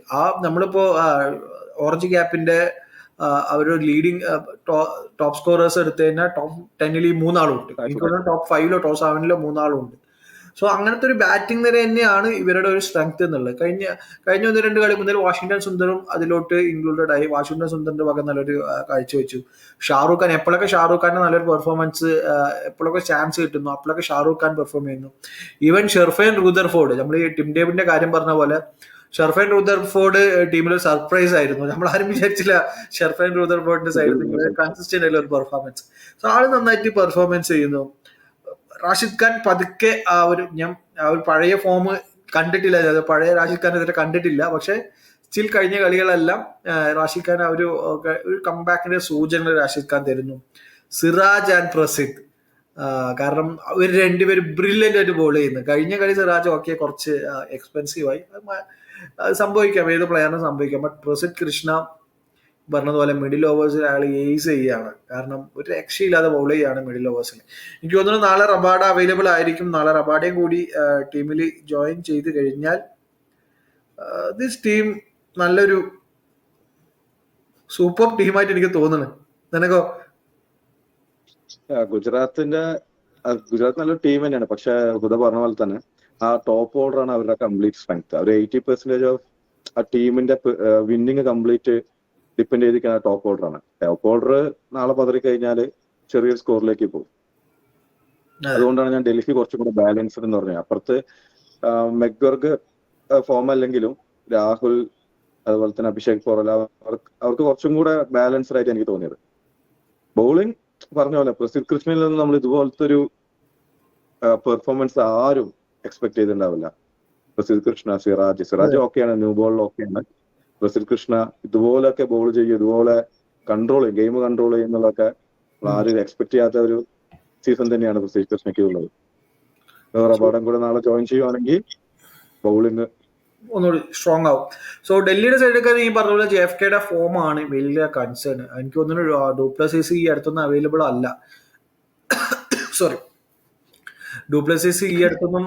Speaker 1: നമ്മളിപ്പോ ഓറഞ്ച് ക്യാപ്പിന്റെ അവരൊരു ലീഡിങ് ടോപ്പ് സ്കോറേഴ്സ് എടുത്തു കഴിഞ്ഞാൽ ടോപ്പ് 10 ഈ 3 ആളും ഉണ്ട്. എനിക്ക് തോന്നുന്നു ടോപ്പ് 5 ടോപ്പ് 7 3 ആളും ഉണ്ട്. സോ അങ്ങനത്തെ ഒരു ബാറ്റിംഗ് നിര തന്നെയാണ് ഇവരുടെ ഒരു സ്ട്രെങ്ത് എന്നുള്ളത്. കഴിഞ്ഞ 1-2 കളി മുതൽ വാഷിംഗ്ടൺ സുന്ദറും അതിലോട്ട് ഇൻക്ലൂഡഡ് ആയി. വാഷിംഗ്ടൺ സുന്ദറിന്റെ വക നല്ലൊരു കാഴ്ചവെച്ചു. ഷാറൂഖ് ഖാൻ എപ്പോഴൊക്കെ ഷാറൂഖ് ഖാന്റെ നല്ലൊരു പെർഫോമൻസ് എപ്പോഴൊക്കെ ചാൻസ് കിട്ടുന്നു അപ്പോഴൊക്കെ ഷാറൂഖ് ഖാൻ പെർഫോം ചെയ്യുന്നു. ഈവൻ ഷെർഫൈൻ റുദർഫോർഡ്, നമ്മൾ ഈ ടിം ഡേവിഡിന്റെ കാര്യം പറഞ്ഞ പോലെ ഷെർഫൈൻ റുദർഫോർഡ് ടീമിൽ സർപ്രൈസ് ആയിരുന്നു. നമ്മൾ ആരും വിചാരിച്ചില്ല ഷെർഫൈൻ റുദർഫോർഡിന്റെ സൈഡിൽ നിന്ന് കൺസിസ്റ്റന്റ് ആയിട്ടുള്ള ഒരു പെർഫോമൻസ്. സോ ആള് നന്നായിട്ട് പെർഫോമൻസ് ചെയ്യുന്നു. റാഷിദ് ഖാൻ പതുക്കെ ആ ഒരു പഴയ ഫോം കണ്ടിട്ടില്ല, പഴയ റാഷിദ് ഖാൻ ഇതുവരെ കണ്ടിട്ടില്ല. പക്ഷെ സ്റ്റിൽ കഴിഞ്ഞ കളികളെല്ലാം റാഷിദ് ഖാൻ ഒരു കംബാക്കിന്റെ സൂചനകൾ റാഷിദ് ഖാൻ തരുന്നു. സിറാജ് ആൻഡ് പ്രസിദ്, കാരണം അവർ രണ്ടുപേരും ബ്രില്യൻ്റ് ആയിട്ട് ബോൾ ചെയ്യുന്നു. കഴിഞ്ഞ കളി സിറാജ് ഓക്കെ കുറച്ച് എക്സ്പെൻസീവ് ആയി, അത് സംഭവിക്കാം, ഏത് പ്ലെയറിനും സംഭവിക്കാം. ബട്ട് പ്രസിദ് കൃഷ്ണ പറഞ്ഞതുപോലെ മിഡിൽ ഓവേഴ്സിൽ അയാൾ ഏസ് ചെയ്യുകയാണ്. കാരണം ഒരു രക്ഷയില്ലാതെ ബൗൾ ചെയ്യുകയാണ് മിഡിൽ ഓവേഴ്സിൽ. എനിക്ക് തോന്നുന്നു നാളെ റബാഡ അവൈലബിൾ ആയിരിക്കും. നാളെ റബാഡയും കൂടി ടീമിൽ ജോയിൻ ചെയ്ത് കഴിഞ്ഞാൽ ദിസ് ടീം നല്ലൊരു സൂപ്പർ ടീമായിട്ട് എനിക്ക് തോന്നുന്നു. നിനക്കോ?
Speaker 2: ഗുജറാത്ത് നല്ലൊരു ടീം തന്നെയാണ്. പക്ഷെ ഹുദ പറഞ്ഞ പോലെ തന്നെ ആ ടോപ്പ് ഓർഡർ ആണ് അവരുടെ കംപ്ലീറ്റ് സ്ട്രെങ്ത്. അവർ 80% ഓഫ് ആ ടീമിന്റെ വിന്നിങ് കംപ്ലീറ്റ് ഡിപ്പെൻഡ് ചെയ്തിരിക്കുന്ന ടോപ്പ് ഓർഡർ ആണ്. ടോപ്പ് ഓർഡർ നാളെ പതറി കഴിഞ്ഞാൽ ചെറിയൊരു സ്കോറിലേക്ക് പോകും. അതുകൊണ്ടാണ് ഞാൻ ഡൽഹി കുറച്ചും കൂടെ ബാലൻസ്ഡ് എന്ന് പറഞ്ഞത്. അപ്പുറത്ത് മെഗ്വർഗ് ഫോം അല്ലെങ്കിലും രാഹുൽ അതുപോലെ തന്നെ അഭിഷേക് പോറൽ അവർക്ക് കുറച്ചും കൂടെ ബാലൻസ്ഡ് ആയിട്ട് എനിക്ക് തോന്നിയത്. ബൗളിംഗ് പറഞ്ഞ പോലെ പ്രസിദ്ധ് കൃഷ്ണയിൽ നിന്ന് നമ്മൾ ഇതുപോലത്തെ ഒരു പെർഫോമൻസ് ആരും എക്സ്പെക്ട് ചെയ്തിട്ടുണ്ടാവില്ല. പ്രസിദ്ധ് കൃഷ്ണ, സിറാജ് ഓക്കെയാണ്, ന്യൂ ബോളിൽ ഓക്കെയാണ്. പ്രസിദ്ധ് കൃഷ്ണ ഇതുപോലൊക്കെ ബോൾ ചെയ്യും, ഇതുപോലെ ഗെയിം കൺട്രോൾ ചെയ്യുന്നതൊക്കെ ആരും എക്സ്പെക്ട് ചെയ്യാത്ത ഒരു സീസൺ തന്നെയാണ് പ്രസിദ്ധ് കൃഷ്ണയ്ക്ക് ഉള്ളത്. റബാഡയും കൂടെ നാളെ ജോയിൻ ചെയ്യുവാണെങ്കിൽ ബൗളിംഗ്
Speaker 1: ഒന്നുകൂടി സ്ട്രോങ് ആവും. സോ ഡൽഹിയുടെ സൈഡൊക്കെ ഈ പറഞ്ഞ പോലെ JFKയുടെ ഫോമാണ് വലിയ കൺസേൺ. എനിക്ക് തോന്നുന്നു ഡുപ്ലസിസ് ഈ അടുത്തൊന്നും അവൈലബിൾ അല്ല. സോറി, ഡുപ്ലസിസ് ഈ അടുത്തൊന്നും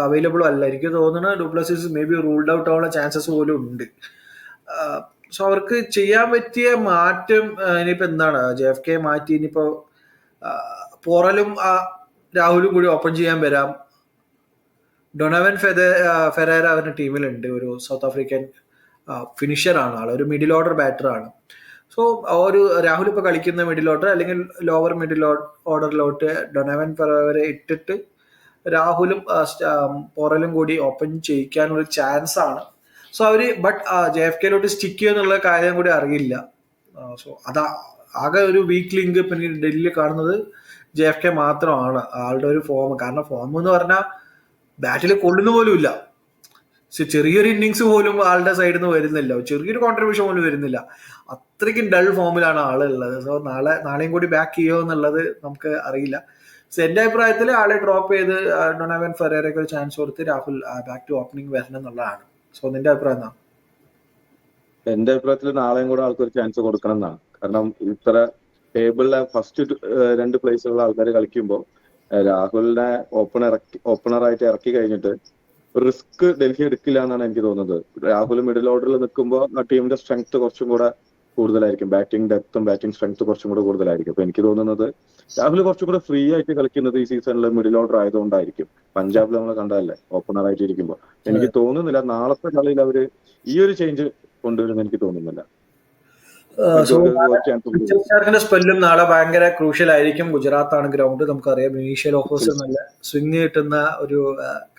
Speaker 1: അവൈലബിൾ അല്ല. എനിക്ക് തോന്നുന്നു du Plessis may be ruled out ആവാനുള്ള ചാൻസസ് പോലും ഉണ്ട്. സോ അവർക്ക് ചെയ്യാൻ പറ്റിയ മാറ്റം ഇനിയിപ്പോ എന്താണ്? JFK മാറ്റി ഇനിയിപ്പോ പോറലും രാഹുലും കൂടി ഓപ്പൺ ചെയ്യാൻ വരാം. ഡൊണവൻ ഫെരേര അവരുടെ ടീമിലുണ്ട്. ഒരു സൗത്ത് ആഫ്രിക്കൻ ഫിനിഷറാണ് ആൾ, ഒരു മിഡിൽ ഓർഡർ ബാറ്ററാണ്. സോ ഒരു രാഹുൽ ഇപ്പോൾ കളിക്കുന്ന മിഡിൽ ഓർഡർ അല്ലെങ്കിൽ ലോവർ മിഡിൽ ഓർഡറിലോട്ട് ഡൊണവൻ ഫെരേരയെ ഇട്ടിട്ട് രാഹുലും പോറലും കൂടി ഓപ്പൺ ചെയ്യിക്കാനുള്ള ചാൻസ് ആണ്. സോ അവർ JFKയിലോട്ട് സ്റ്റിക്ക് ചെയ്യുന്നുള്ള കാര്യം കൂടി അറിയില്ല. സോ അതാ ആകെ ഒരു വീക്ക് ലിങ്ക് പിന്നെ ഡൽഹിയിൽ കാണുന്നത് JFK മാത്രമാണ്, ആളുടെ ഒരു ഫോം. കാരണം ഫോം എന്ന് പറഞ്ഞാൽ ബാറ്റിൽ കൊള്ളുന്ന പോലും ഇല്ല. ചെറിയൊരു ഇന്നിങ്സ് പോലും ആളുടെ സൈഡിൽ നിന്ന് വരുന്നില്ല, ചെറിയൊരു കോൺട്രിബ്യൂഷൻ പോലും വരുന്നില്ല. അത്രയ്ക്കും ഡൾ ഫോമിലാണ് ആളുള്ളത്. സോ നാളെയും കൂടി ബാക്ക് ചെയ്യുമോ എന്നുള്ളത് നമുക്ക് അറിയില്ല. സോ എന്റെ അഭിപ്രായത്തിൽ ആളെ ഡ്രോപ്പ് ചെയ്ത് ഡൊണവൻ ഫെരേരയ്ക്ക് ഒരു ചാൻസ് കൊടുത്ത് രാഹുൽ ബാക്ക് ടു ഓപ്പണിംഗ് വരണം എന്നുള്ളതാണ്. സോ നിന്റെ അഭിപ്രായം എന്താ?
Speaker 2: എന്റെ അഭിപ്രായത്തിൽ നാളെയും കൂടെ ആൾക്കൊരു ചാൻസ് കൊടുക്കണം എന്നാണ്. കാരണം ഇത്ര ടേബിളിലെ ഫസ്റ്റ് 2 പ്ലേസുള്ള ആൾക്കാർ കളിക്കുമ്പോൾ രാഹുലിനെ ഓപ്പണറായിട്ട് ഇറക്കി കഴിഞ്ഞിട്ട് റിസ്ക് ഡൽഹി എടുക്കില്ല എന്നാണ് എനിക്ക് തോന്നുന്നത്. രാഹുൽ മിഡിൽ ഓർഡറിൽ നിൽക്കുമ്പോൾ ആ ടീമിന്റെ സ്ട്രെങ്ത് കുറച്ചും കൂടെ കൂടുതലായിരിക്കും. ബാറ്റിംഗ് ഡെപ്തും ബാറ്റിംഗ് സ്ട്രെങ്ത് കുറച്ചും കൂടെ കൂടുതലായിരിക്കും. അപ്പൊ എനിക്ക് തോന്നുന്നത് രാഹുൽ കുറച്ചും കൂടെ ഫ്രീ ആയിട്ട് കളിക്കുന്നത് ഈ സീസണിൽ മിഡിൽ ഓർഡർ ആയതുകൊണ്ടായിരിക്കും. പഞ്ചാബിൽ നമ്മൾ കണ്ടതല്ലേ ഓപ്പണർ ആയിട്ട് ഇരിക്കുമ്പോൾ. എനിക്ക് തോന്നുന്നില്ല നാളത്തെ കളിയിൽ അവര് ഈ ഒരു ചേഞ്ച് കൊണ്ടുവരുമെന്ന് എനിക്ക് തോന്നുന്നില്ല.
Speaker 1: സ്പെല്ലും നാളെ ഭയങ്കര ക്രൂഷ്യൽ ആയിരിക്കും. ഗുജറാത്താണ് ഗ്രൗണ്ട്, നമുക്കറിയാം. ഇനീഷ്യൽ ഓഫേഴ്സ് നല്ല സ്വിങ് കിട്ടുന്ന ഒരു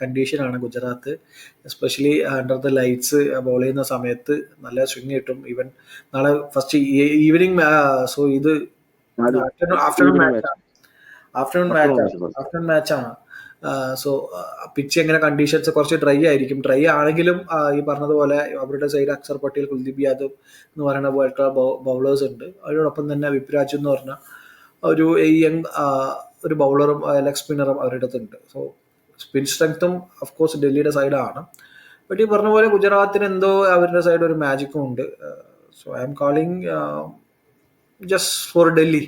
Speaker 1: കണ്ടീഷനാണ് Gujarat. Especially under the lights ball ചെയ്യുന്ന സമയത്ത് നല്ല സ്വിങ് കിട്ടും. ഈവൻ നാളെ ഫസ്റ്റ് ഈവനിങ്, സോ ഇത് ആഫ്റ്റർനൂൺ മാച്ചാണ്. സോ പിച്ച് എങ്ങനെ കണ്ടീഷൻസ് കുറച്ച് ഡ്രൈ ആയിരിക്കും. ഡ്രൈ ആണെങ്കിലും ഈ പറഞ്ഞതുപോലെ അവരുടെ സൈഡ് അക്സർ പട്ടേൽ, കുൽദീപ് യാദവ് എന്ന് പറയുന്ന പോലത്തെ ബൗളേഴ്സ് ഉണ്ട്. അതിനോടൊപ്പം തന്നെ വിപ്രാജ് എന്ന് പറഞ്ഞ ഒരു യങ് ഒരു ബൗളറും ലെഗ് സ്പിന്നറും അവരുടെ അടുത്തുണ്ട്. സോ സ്പിൻ സ്ട്രെങ്ത്തും ഓഫ് കോഴ്സ് ഡൽഹിയുടെ സൈഡാണ്. ബട്ട് ഈ പറഞ്ഞ പോലെ ഗുജറാത്തിന് എന്തോ അവരുടെ സൈഡ് ഒരു മാജിക്കും ഉണ്ട്. So I M calling just for Delhi.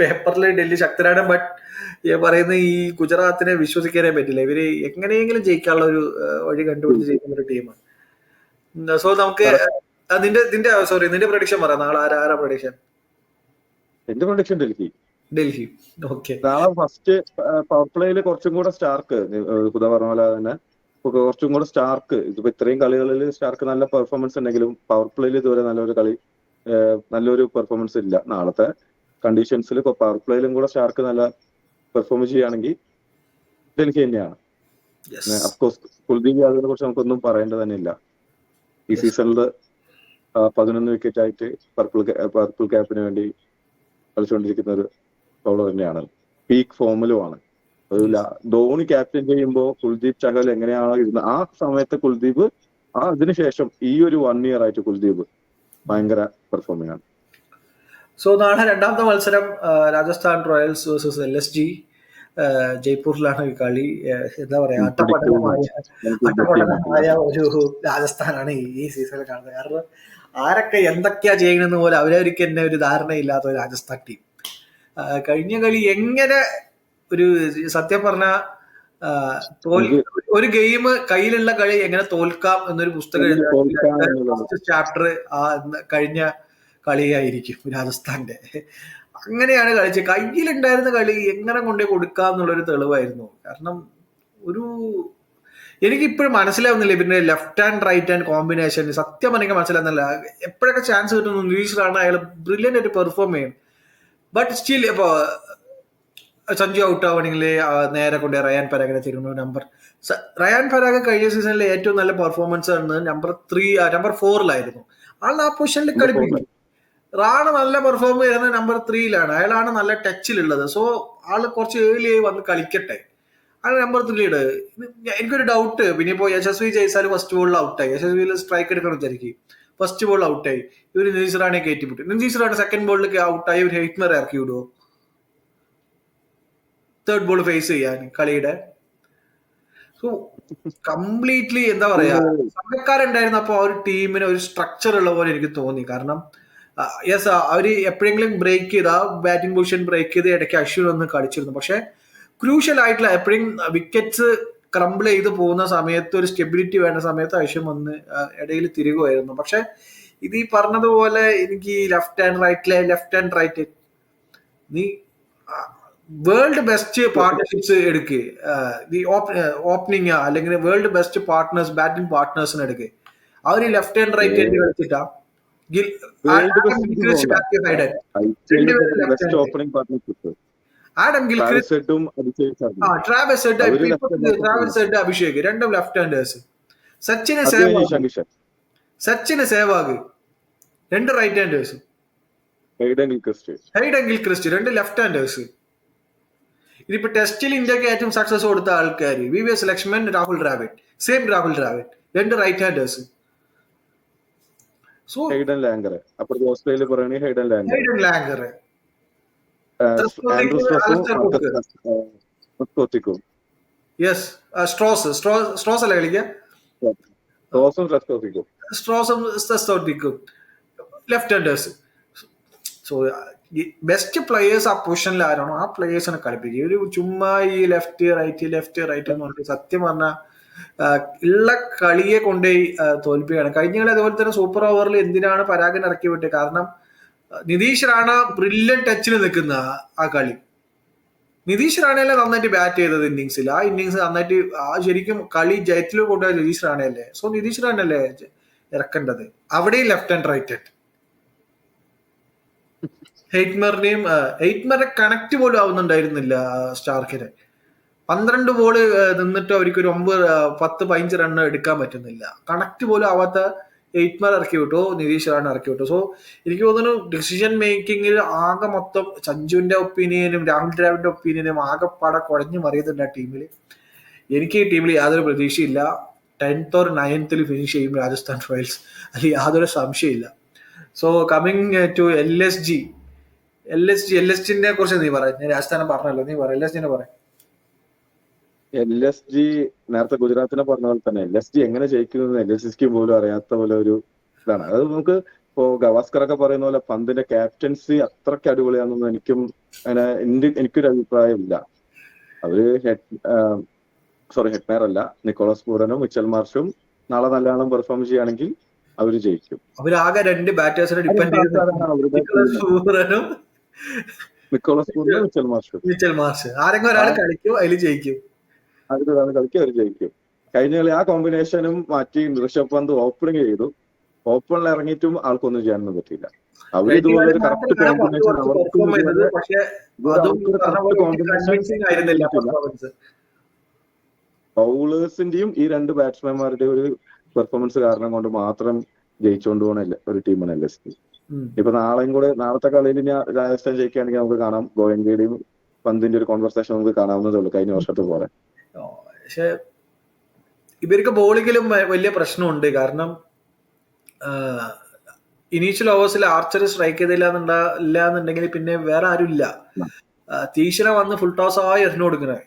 Speaker 1: പേപ്പറിൽ ഡൽഹി ശക്തരാണ്, ബട്ട് പറയുന്ന ഈ ഗുജറാത്തിനെ വിശ്വസിക്കാനേ പറ്റില്ല. ഇവര് എങ്ങനെയെങ്കിലും ജയിക്കാനുള്ള ഒരു വഴി കണ്ടുപിടിച്ച് ജയിക്കുന്ന ഒരു ടീമാണ്. സോ നമുക്ക് നിന്റെ പ്രഡിക്ഷൻ പറ. നാളെ ആരാ പ്രഡിക്ഷൻ?
Speaker 2: എന്റെ പ്രഡിക്ഷൻ
Speaker 1: ഡൽഹി. ഓക്കെ.
Speaker 2: നാളെ ഫസ്റ്റ് പവർ പ്ലേയിൽ കുറച്ചും കൂടെ സ്റ്റാർക്ക്, ഹുദ പറഞ്ഞ പോലെ തന്നെ കുറച്ചും കൂടെ സ്റ്റാർക്ക്. ഇതിപ്പോ ഇത്രയും കളികളിൽ സ്റ്റാർക്ക് നല്ല പെർഫോമൻസ് ഉണ്ടെങ്കിലും പവർ പ്ലേയിൽ ഇതുവരെ നല്ലൊരു പെർഫോമൻസ് ഇല്ല. നാളത്തെ കണ്ടീഷൻസിൽ പവർ പ്ലേയിലും കൂടെ സ്റ്റാർക്ക് നല്ല പെർഫോം ചെയ്യുകയാണെങ്കിൽ ഡൽഹി തന്നെയാണ്. അഫ്കോഴ്സ് കുൽദീപ് യാദവിനെ കുറിച്ച് നമുക്കൊന്നും പറയേണ്ടത് തന്നെ ഇല്ല. ഈ സീസണിൽ 11 വിക്കറ്റ് ആയിട്ട് പർപ്പിൾ ക്യാപ്പിന് വേണ്ടി കളിച്ചുകൊണ്ടിരിക്കുന്ന ഒരു ബൗളർ തന്നെയാണ്. പീക്ക് ഫോമിലുമാണ്. ധോണി ക്യാപ്റ്റൻ ചെയ്യുമ്പോൾ കുൽദീപ് ചഹൽ എങ്ങനെയാണോ ഇരുന്നത് ആ സമയത്ത് കുൽദീപ് അതിനുശേഷം ഈ ഒരു 1 ഇയർ ആയിട്ട് കുൽദീപ് ഭയങ്കര പെർഫോമിംഗ് ആണ്.
Speaker 1: സോ നാളെ രണ്ടാമത്തെ മത്സരം രാജസ്ഥാൻ റോയൽസ് വേഴ്സസ് LSG. ജയ്പൂരിലാണ് ഈ കളി. എന്താ പറയാ, അട്ടപ്പടലമായ ഒരു രാജസ്ഥാനാണ് ഈ സീസണിൽ കാണുന്നത്. കാരണം ആരൊക്കെ എന്തൊക്കെയാ ചെയ്യണമെന്ന് പോലെ അവരവർക്ക് തന്നെ ഒരു ധാരണയില്ലാത്ത ഒരു രാജസ്ഥാൻ ടീം. കഴിഞ്ഞ കളി എങ്ങനെ ഒരു സത്യം പറഞ്ഞ
Speaker 2: എനിക്ക്
Speaker 1: ഒരു ഗെയിം കയ്യിലുള്ള കളി എങ്ങനെ തോൽക്കാം എന്നൊരു പുസ്തകം
Speaker 2: എങ്ങനെ
Speaker 1: എഴുതാൻ
Speaker 2: തോൽക്കാം എന്നുള്ളത്.
Speaker 1: ഫസ്റ്റ് ചാപ്റ്റർ ആ കഴിഞ്ഞ കളിയായിരിക്കും രാജസ്ഥാന്റെ. അങ്ങനെയാണ് കളിച്ചത്. കയ്യിലുണ്ടായിരുന്ന കളി എങ്ങനെ കൊണ്ടേ കൊടുക്കാം എന്നുള്ളൊരു തെളിവായിരുന്നു. കാരണം ഒരു എനിക്കിപ്പോഴും മനസ്സിലാവുന്നില്ല ഇവരുടെ left hand right hand combination. സത്യം എനിക്ക് മനസ്സിലാവുന്നില്ല. എപ്പോഴൊക്കെ ചാൻസ് കിട്ടുന്നു നിതീഷിലാണ് അയാൾ ബ്രില്യൻ്റ് ആയിട്ട് പെർഫോം ചെയ്യും. ബട്ട് സ്റ്റിൽ ഇപ്പൊ സഞ്ജു ഔട്ട് ആവണമെങ്കിൽ നേരെ കൊണ്ട് റയാൻ പരാഗിനെ തരുന്നു. റയാൻ പരാഗ് കഴിഞ്ഞ സീസണിലെ ഏറ്റവും നല്ല പെർഫോമൻസ് നമ്പർ 4-ലായിരുന്നു. ആൾ ആ പൊസിഷനിൽ കളിപ്പിക്കും. റാണ നല്ല പെർഫോം ചെയ്യുന്നത് നമ്പർ 3-ലാണ്. അയാളാണ് നല്ല ടച്ചിലുള്ളത്. സോ ആള് കുറച്ച് ഏർലി ആയി വന്ന് കളിക്കട്ടെ. ആണ് നമ്പർ 3 എനിക്കൊരു ഡൗട്ട്. പിന്നെ ഇപ്പോൾ യശസ്വി ജയ്സാൽ ഫസ്റ്റ് ബോളിൽ ഔട്ടായി. യശസ്വിയിൽ സ്ട്രൈക്ക് എടുക്കണം വിചാരിക്കും. ഫസ്റ്റ് ബോൾ ഔട്ടായി. ഇവർ നിതീഷ് റാണയെ കയറ്റിവിട്ടു. നിതീഷ് റാണ സെക്കൻഡ് ബോളിൽ ഔട്ടായി. ഒരു ഹെയ്റ്റ്മർ ഇറക്കി വിടുവോ തേർഡ് ബോൾ ഫേസ് ചെയ്യാൻ കളിയുടെ? സോ കംപ്ലീറ്റ്ലി എന്താ പറയാ, സമയക്കാരുണ്ടായിരുന്നപ്പോ ആ ഒരു ടീമിന് ഒരു സ്ട്രക്ചർ ഉള്ള പോലെ എനിക്ക് തോന്നി. കാരണം യെസ് അവര് എപ്പോഴെങ്കിലും ബ്രേക്ക് ചെയ്ത് ആ ബാറ്റിംഗ് പൊസിഷൻ ബ്രേക്ക് ചെയ്ത് ഇടയ്ക്ക് അശ്വിൻ ഒന്ന് കളിച്ചിരുന്നു. പക്ഷെ ക്രൂഷ്യൽ ആയിട്ടുള്ള എപ്പോഴും വിക്കറ്റ്സ് ക്രംബിൾ ചെയ്ത് പോകുന്ന സമയത്ത് ഒരു സ്റ്റെബിലിറ്റി വേണ്ട സമയത്ത് അശ്വിൻ വന്ന് ഇടയിൽ തിരികുമായിരുന്നു. പക്ഷെ ഇത് ഈ പറഞ്ഞതുപോലെ എനിക്ക് ലെഫ്റ്റ് ഹാൻഡ് റൈറ്റ് നീ വേൾഡ് ബെസ്റ്റ് പാർട്ട്ണർഷിപ്സ് എടുക്ക്. ഓപ്പണിംഗ് അല്ലെങ്കിൽ വേൾഡ് ബെസ്റ്റ് പാർട്ട്നേഴ്സ് ബാറ്റിംഗ് പാർട്ട്നേഴ്സിന് എടുക്ക്. അവര് ലെഫ്റ്റ് ഹാൻഡ് റൈറ്റ് ഹാൻഡ് കളിച്ചിട്ടാ Adam Gilchrist, Travis Head, Abhishek രണ്ടും ലെഫ്റ്റ് ഹാൻഡേഴ്സ്. സച്ചിന് സേവാഗ് രണ്ട് റൈറ്റ് ഹാൻഡേഴ്സ്. ഹെയ്ഡൻ ഗിൽക്രിസ്റ്റ് രണ്ട് ലെഫ്റ്റ് ഹാൻഡേഴ്സ്. ഇതിപ്പോ ടെസ്റ്റിൽ ഇന്ത്യക്ക് ഏറ്റവും സക്സസ് കൊടുത്ത ആൾക്കാർ VVS ലക്ഷ്മൺ, രാഹുൽ ദ്രാവിഡ് രണ്ട് right handers. So
Speaker 2: Hayden Langer അപ്പുറത്ത് ഓസ്ട്രേലിയ പറയുകയാണെങ്കിൽ ഹെയ്ഡൻ ലാംഗർ,
Speaker 1: സ്ട്രോസ് അല്ല കളിക്കുക, left handers. So best players ആ പൊസിഷനിൽ ആരാണോ ആ പ്ലേയേഴ്സിനെ കളിപ്പിക്കുക. ഒരു ചുമ്മാ ഈ ലെഫ്റ്റ് റൈറ്റ് എന്ന് പറഞ്ഞിട്ട് സത്യം പറഞ്ഞാൽ ഉള്ള കളിയെ കൊണ്ടുപോയി തോൽപ്പിക്കുകയാണ്. കഴിഞ്ഞ കളി അതുപോലെ തന്നെ സൂപ്പർ ഓവറിൽ എന്തിനാണ് പരാഗൻ ഇറക്കി വിട്ടത്? കാരണം നിതീഷ് റാണ ബ്രില്യൻ ടച്ചിൽ നിൽക്കുന്ന ആ കളി. നിതീഷ് റാണയല്ലേ നന്നായിട്ട് ബാറ്റ് ചെയ്തത് ഇന്നിങ്സിൽ. ആ ഇന്നിങ്സ് നന്നായിട്ട് ശരിക്കും കളി ജയത്തിൽ കൊണ്ടുപോയ നിതീഷ് റാണയല്ലേ. സോ നിതീഷ് റാണയല്ലേ ഇറക്കേണ്ടത്. അവിടെയും ലെഫ്റ്റ് ഹാൻഡ് റൈറ്റ് ഹാൻഡ്. ഹെയ്റ്റ്മറെ കണക്ട് പോലും ആവുന്നുണ്ടായിരുന്നില്ല സ്റ്റാർക്കിന്. 12 ബോള് നിന്നിട്ട് അവർക്ക് ഒരു 10-15 റൺ എടുക്കാൻ പറ്റുന്നില്ല. കണക്ട് പോലും ആവാത്ത ഹെയ്റ്റ്മർ ഇറക്കി വിട്ടു, നിതീഷ് റാണ ഇറക്കി വിട്ടു. സോ എനിക്ക് തോന്നുന്നു ഡിസിഷൻ മേക്കിങ്ങിൽ ആകെ മൊത്തം സഞ്ജുവിന്റെ ഒപ്പീനിയനും രാഹുൽ ദ്രാവിഡിന്റെ ഒപ്പീനിയനും ആകെ പാടെ കുഴഞ്ഞു മറിയുന്നുണ്ട് ആ ടീമിൽ. എനിക്ക് ഈ ടീമിൽ യാതൊരു പ്രതീക്ഷയില്ല. 10th or 9th ഫിനിഷ് ചെയ്യും രാജസ്ഥാൻ റോയൽസ്, അതിൽ യാതൊരു സംശയമില്ല. സോ കമ്മിങ് ടു LSGനെ കുറിച്ച് നീ പറയാം. ഞാൻ രാജസ്ഥാനെ പറഞ്ഞല്ലോ, നീ പറ LSGനെ പറയാം.
Speaker 2: LSG നേരത്തെ ഗുജറാത്തിനെ പറഞ്ഞ പോലെ തന്നെ LSG എങ്ങനെ ജയിക്കുന്നത് LSGക്ക് പോലും അറിയാത്ത പോലെ ഒരു ഇതാണ്. അത് നമുക്ക് ഇപ്പോ ഗവാസ്കർ ഒക്കെ പറയുന്ന പോലെ പന്തിന്റെ ക്യാപ്റ്റൻസി അത്രയ്ക്ക് അടിപൊളിയാണെന്നൊന്നും എനിക്കൊരു അഭിപ്രായമില്ല. അവര് ഹെഡ്മേർ അല്ല, നിക്കോളാസ് പൂരനും മിച്ചൽ മാർഷും നാളെ നല്ലോണം പെർഫോം ചെയ്യുകയാണെങ്കിൽ അവര് ജയിക്കും.
Speaker 1: അവരാകെ 2 ബാറ്റേഴ്സിനെ ഡിപ്പെൻഡ്
Speaker 2: നിക്കോളാസ് പൂരനും മിച്ചൽ മാർഷ്
Speaker 1: ആരെങ്കിലും ഒരാൾ കളിക്കും, അതിൽ ജയിക്കും.
Speaker 2: കളിക്കും, അവർ ജയിക്കും. കഴിഞ്ഞ കളി ആ കോമ്പിനേഷനും മാറ്റി ഋഷഭ് പന്ത് ഓപ്പണിംഗ് ചെയ്തു. ഓപ്പണിൽ ഇറങ്ങിയിട്ടും ആൾക്കൊന്നും ചെയ്യാനൊന്നും പറ്റിയില്ല. അവര് ഇതുപോലെ ഒരു കറക്റ്റ് കോമ്പിനേഷൻ ബൗളേഴ്സിന്റെയും ഈ 2 ബാറ്റ്സ്മാൻമാരുടെയും ഒരു പെർഫോമൻസ് കാരണം കൊണ്ട് മാത്രം ജയിച്ചുകൊണ്ട് പോകുന്ന ഒരു ടീമാണ് LSG. ഇപ്പൊ നാളത്തെ കളിയിൽ ഞാൻ രാജസ്ഥാൻ ജയിക്കുകയാണെങ്കിൽ നമുക്ക് കാണാം ഗോയങ്കയുടെയും പന്തിന്റെ ഒരു കോൺവെർസേഷൻ നമുക്ക് കാണാവുന്നതേ ഉള്ളൂ കഴിഞ്ഞ വർഷത്തെ പോലെ.
Speaker 1: പക്ഷെ ഇവർക്ക് ബോളിങ്ങിലും വലിയ പ്രശ്നമുണ്ട്. കാരണം ഇനീഷ്യൽ ഓവേഴ്സിൽ ആർച്ചർ സ്ട്രൈക്ക് ചെയ്തില്ലാന്നുണ്ടെങ്കിൽ പിന്നെ വേറെ ആരും ഇല്ല. തീക്ഷണ വന്ന് ഫുൾ ടോസ് ആയി എറിഞ്ഞു കൊടുക്കുന്നത്.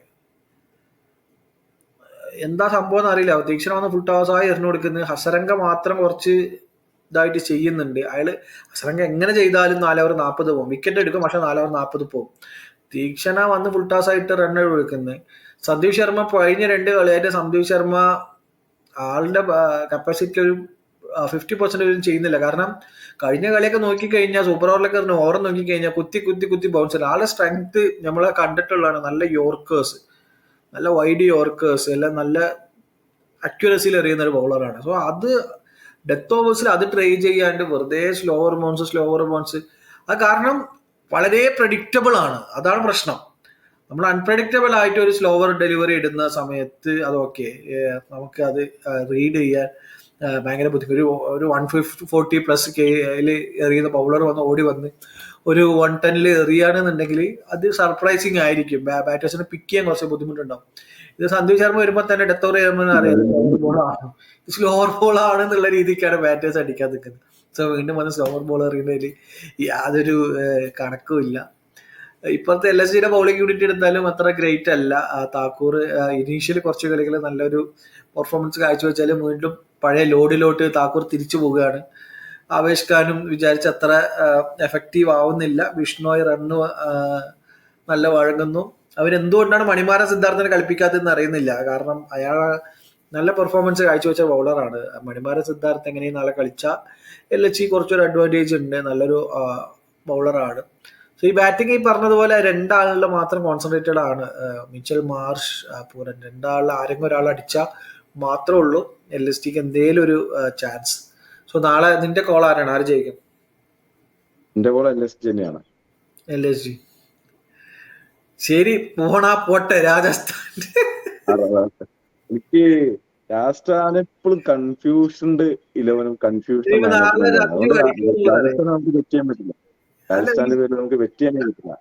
Speaker 1: എന്താ സംഭവം എന്ന് അറിയില്ല. തീക്ഷണ വന്ന് ഫുൾ ടോസ് ആയി എറിഞ്ഞു കൊടുക്കുന്നത്. ഹസരംഗ മാത്രം കുറച്ച് ഇതായിട്ട് ചെയ്യുന്നുണ്ട്. അയാള് അസലങ്ക എങ്ങനെ ചെയ്താലും 4 ഓവർ 40 പോകും. വിക്കറ്റ് എടുക്കും, പക്ഷെ 4 ഓവർ 40 പോകും. തീക്ഷണ വന്ന് ഫുൾ ടോസ് ആയിട്ട് റൺ വിളിക്കുന്നത്. സന്ദീപ് ശർമ്മ കഴിഞ്ഞ 2 കളിയായിട്ട് സന്ദീപ് ശർമ്മ ആളുടെ കപ്പാസിറ്റി ഒരു 50% ചെയ്യുന്നില്ല. കാരണം കഴിഞ്ഞ കളിയൊക്കെ നോക്കിക്കഴിഞ്ഞാൽ സൂപ്പർ ഓവറിലൊക്കെ ഓവർ നോക്കിക്കഴിഞ്ഞാൽ കുത്തി ബൗൺസ് അല്ല. ആളുടെ സ്ട്രെങ്ത് നമ്മളെ കണ്ടിട്ടുള്ളതാണ്. നല്ല യോർക്കേഴ്സ്, നല്ല വൈഡ് യോർക്കേഴ്സ് എല്ലാം നല്ല അക്യുറസിയിൽ എറിയുന്ന ഒരു ബൗളറാണ്. സോ അത് ഡെത്ത് ഓവേഴ്സിൽ അത് ട്രൈ ചെയ്യാണ്ട് വെറുതെ സ്ലോ ഓവർ ബൗൺസ് അത് കാരണം വളരെ പ്രഡിക്റ്റബിൾ ആണ്. അതാണ് പ്രശ്നം. നമ്മൾ അൺപ്രഡിക്റ്റബിൾ ആയിട്ട് ഒരു സ്ലോവർ ഡെലിവറി ഇടുന്ന സമയത്ത് അത് ഓക്കെ, നമുക്ക് അത് റീഡ് ചെയ്യാൻ ഭയങ്കര ബുദ്ധിമുട്ട്. ഒരു 140+ കെയിൽ എറിയുന്ന ബൗളർ ഓടി വന്ന് ഒരു 110 എറിയാണെന്നുണ്ടെങ്കിൽ അത് സർപ്രൈസിങ് ആയിരിക്കും. ബാറ്റേഴ്സിനെ പിക്ക് ചെയ്യാൻ കുറച്ച് ബുദ്ധിമുട്ടുണ്ടാവും. ഇത് സന്ദീപ് ശർമ്മ വരുമ്പോൾ തന്നെ ഡെത്ത് ഓവർ ചെയ്യുമ്പോൾ അറിയാം സ്ലോവർ ബോൾ ആണെന്നുള്ള രീതിക്കാണ് ബാറ്റേഴ്സ് അടിക്കാൻ നിൽക്കുന്നത്. സോ വീണ്ടും വന്ന് സ്ലോവർ ബോൾ എറിയുന്നതിൽ യാതൊരു കണക്കുമില്ല. ഇപ്പോഴത്തെ LSGയുടെ ബൗളിംഗ് യൂണിറ്റ് എടുത്താലും അത്ര ഗ്രേറ്റ് അല്ല. താക്കൂർ ഇനീഷ്യലി കുറച്ച് കളികൾ നല്ലൊരു പെർഫോമൻസ് കാഴ്ചവെച്ചാലും വീണ്ടും പഴയ ലോഡിലോട്ട് താക്കൂർ തിരിച്ചു പോവുകയാണ്. ആവേശ് ഖാനും വിചാരിച്ച അത്ര എഫക്റ്റീവ് ആവുന്നില്ല. ബിഷ്ണോയ് റണ്ണ് നല്ല വഴങ്ങുന്നു. അവരെന്തുകൊണ്ടാണ് മണിമാരൻ സിദ്ധാർത്ഥനെ കളിപ്പിക്കാത്തതെന്ന് അറിയുന്നില്ല. കാരണം അയാൾ നല്ല പെർഫോമൻസ് കാഴ്ചവെച്ച ബൗളറാണ്. മണിമാരൻ സിദ്ധാർത്ഥ് എങ്ങനെയും നാളെ കളിച്ചാൽ LSG കുറച്ചൊരു അഡ്വാൻറ്റേജ് ഉണ്ട്. നല്ലൊരു ബൗളറാണ്. സോ ഈ ബാറ്റിംഗ് ഈ പറഞ്ഞതുപോലെ 2 ആളുകളിൽ മാത്രം കോൺസെൻട്രേറ്റഡ് ആണ്. മിച്ചൽ മാർഷ്, പൂരൻ 2 ആളിൽ ആരെങ്കിലും ഒരാൾ അടിച്ചാൽ മാത്രമേ ഉള്ളൂ LSGക്ക് എന്തേലും ഒരു ചാൻസ്. സോ നാളെ നിന്റെ കോൾ ആരാണ്? ആര് ജയിക്കും?
Speaker 2: എന്റെ കോൾ LSG തന്നെയാണ്.
Speaker 1: LSG. ശരി, പോട്ടെ രാജസ്ഥാൻ.
Speaker 2: എനിക്ക് രാജസ്ഥാൻ എപ്പോഴും കൺഫ്യൂഷൻഡ് 11 കൺഫ്യൂഷൻ നമുക്ക് വെറ്റ് ചെയ്യാൻ പറ്റില്ല. രാജസ്ഥാന്റെ പേരിൽ നമുക്ക് വെറ്റ് ചെയ്യാനേ പറ്റില്ല.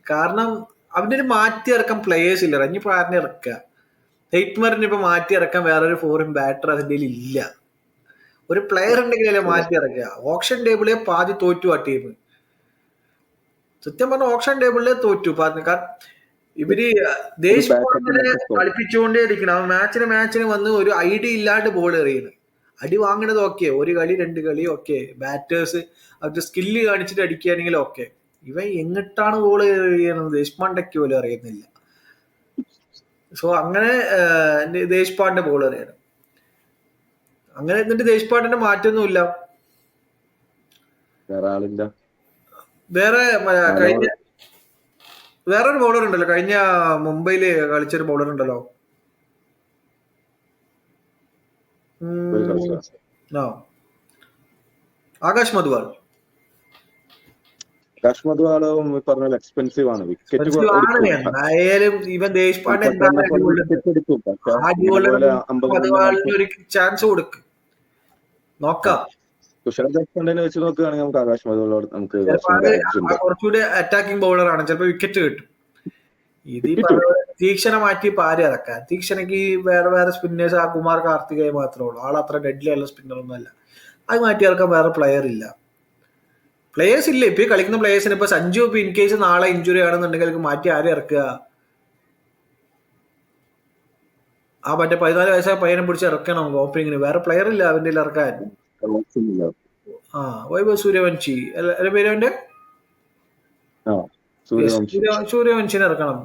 Speaker 1: കാരണം അവന്റെ ഒരു മാറ്റി ഇറക്കാൻ പ്ലേയേഴ്സ് ഇല്ല. ഇനിയിപ്പോ ആരിനെ ഇറക്കുക? ഹെയ്റ്റ്മറിന് ഇപ്പൊ മാറ്റി ഇറക്കാൻ വേറൊരു ഫോറിൻ ബാറ്റർ അതിന്റെ ഇല്ല. ഒരു പ്ലെയർ ഉണ്ടെങ്കിലല്ലേ മാറ്റി ഇറക്കുക. ഓപ്ഷൻ ടേബിളെ പാതി തോറ്റു ആ ടീം. സത്യം പറഞ്ഞ ഓപ്ഷൻ ടേബിളിലെ തോറ്റു. കാരണം ഇവര് ദേശ്പാണ്ഡെ കളിപ്പിച്ചുകൊണ്ടേ ഇരിക്കണം. മാച്ചിന് വന്ന് ഒരു ഐഡിയ ഇല്ലാണ്ട് ബോൾ എറിയുന്നത്. അടി വാങ്ങണത് ഓക്കെ, 1 കളി 2 കളി ഓക്കെ, ബാറ്റേഴ്സ് അവർക്ക് സ്കില്ല് കാണിച്ചിട്ട് അടിക്കുകയാണെങ്കിൽ ഓക്കെ. ഇവ എങ്ങിട്ടാണ് ബോൾ എറിയുന്നത് ദേശ്പാണ്ഡയ്ക്ക് പോലും അറിയുന്നില്ല. സോ അങ്ങനെ ദേശ്പാണ്ഡെ ബോൾ എറിയണം. അങ്ങനെ എന്നിട്ട് ദേശ്പാണ്ഡെ മാറ്റൊന്നുമില്ല. വേറെ കഴിഞ്ഞ വേറൊരു ബൗളർ ഉണ്ടല്ലോ, കഴിഞ്ഞ മുംബൈയില് കളിച്ചൊരു ബൗളർ ഉണ്ടല്ലോ, ആകാശ് മധുവാൾ.
Speaker 2: പറഞ്ഞാൽ എക്സ്പെൻസീവ് ആണ്.
Speaker 1: ആയാലും ഇവൻ ദേശ്പാണ്ഡെ ഒരു ചാൻസ് കൊടുക്കും, നോക്കാം.
Speaker 2: വെച്ച് നോക്കുകയാണെങ്കിൽ നമുക്ക് ആകാശ് മധുവാളോട് നമുക്ക്
Speaker 1: കുറച്ചുകൂടി അറ്റാക്കിംഗ് ബൗളറാണ്, ചിലപ്പോ വിക്കറ്റ് കിട്ടും. ഇത് തീക്ഷണ മാറ്റി പാരി ഇറക്കാൻ. തീക്ഷണക്ക് വേറെ സ്പിന്നേഴ്സ് ആ കുമാർ കാർത്തികേയ മാത്രമേ ഉള്ളൂ. ആളത്ര ഡെഡ്ലി ഉള്ള സ്പിന്നർ ഒന്നും അല്ല. അത് മാറ്റി ഇറക്കാൻ വേറെ പ്ലെയർ ഇല്ല. പ്ലേയേഴ്സ് ഇല്ല ഇപ്പൊ കളിക്കുന്ന പ്ലേയേഴ്സിന്. ഇപ്പൊ സഞ്ജു ഇപ്പൊ ഇൻ കേസ് നാളെ ഇഞ്ചുറി ആണെന്നുണ്ടെങ്കിൽ മാറ്റി ആരെ ഇറക്കുക? ആ മറ്റേ 14 വയസ്സായ പയ്യനെ പിടിച്ച് ഇറക്കണം ഓപ്പണിങ്ങിന്. വേറെ പ്ലെയർ ഇല്ല അവന്റെ ഇറക്കാൻ. വൈഭവ് സൂര്യവംശി അല്ല പേര് അവന്റെ, സൂര്യവംശിനെ ഇറക്കണം.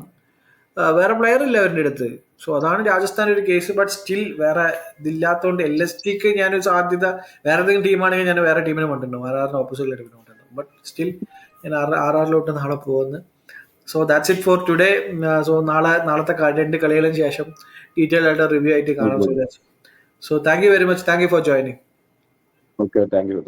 Speaker 1: വേറെ പ്ലെയർ ഇല്ല അവരുടെ അടുത്ത്. സോ അതാണ് രാജസ്ഥാൻ ഒരു കേസ്. ബട്ട് സ്റ്റിൽ വേറെ ഇതില്ലാത്തതുകൊണ്ട് LSGക്ക് ഞാനൊരു സാധ്യത വേറെ ഏതെങ്കിലും ടീമാണെങ്കിൽ ഞാൻ വേറെ ടീമിനെ കൊണ്ടുണ്ടാവും, RRന്റെ ഓപ്പോസിറ്റ് ടീമിനെ കൊണ്ടുണ്ടാവും. ബട്ട് സ്റ്റിൽ ഞാൻ RRലോട്ട് നാളെ പോകുന്നു. So that's it for today. So നാളത്തെ 2 കളികളിന് ശേഷം ഡീറ്റെയിൽ ആയിട്ട് റിവ്യൂ ആയിട്ട് കാണാൻ. So thank you very much. Thank you for joining.
Speaker 2: Okay, thank you.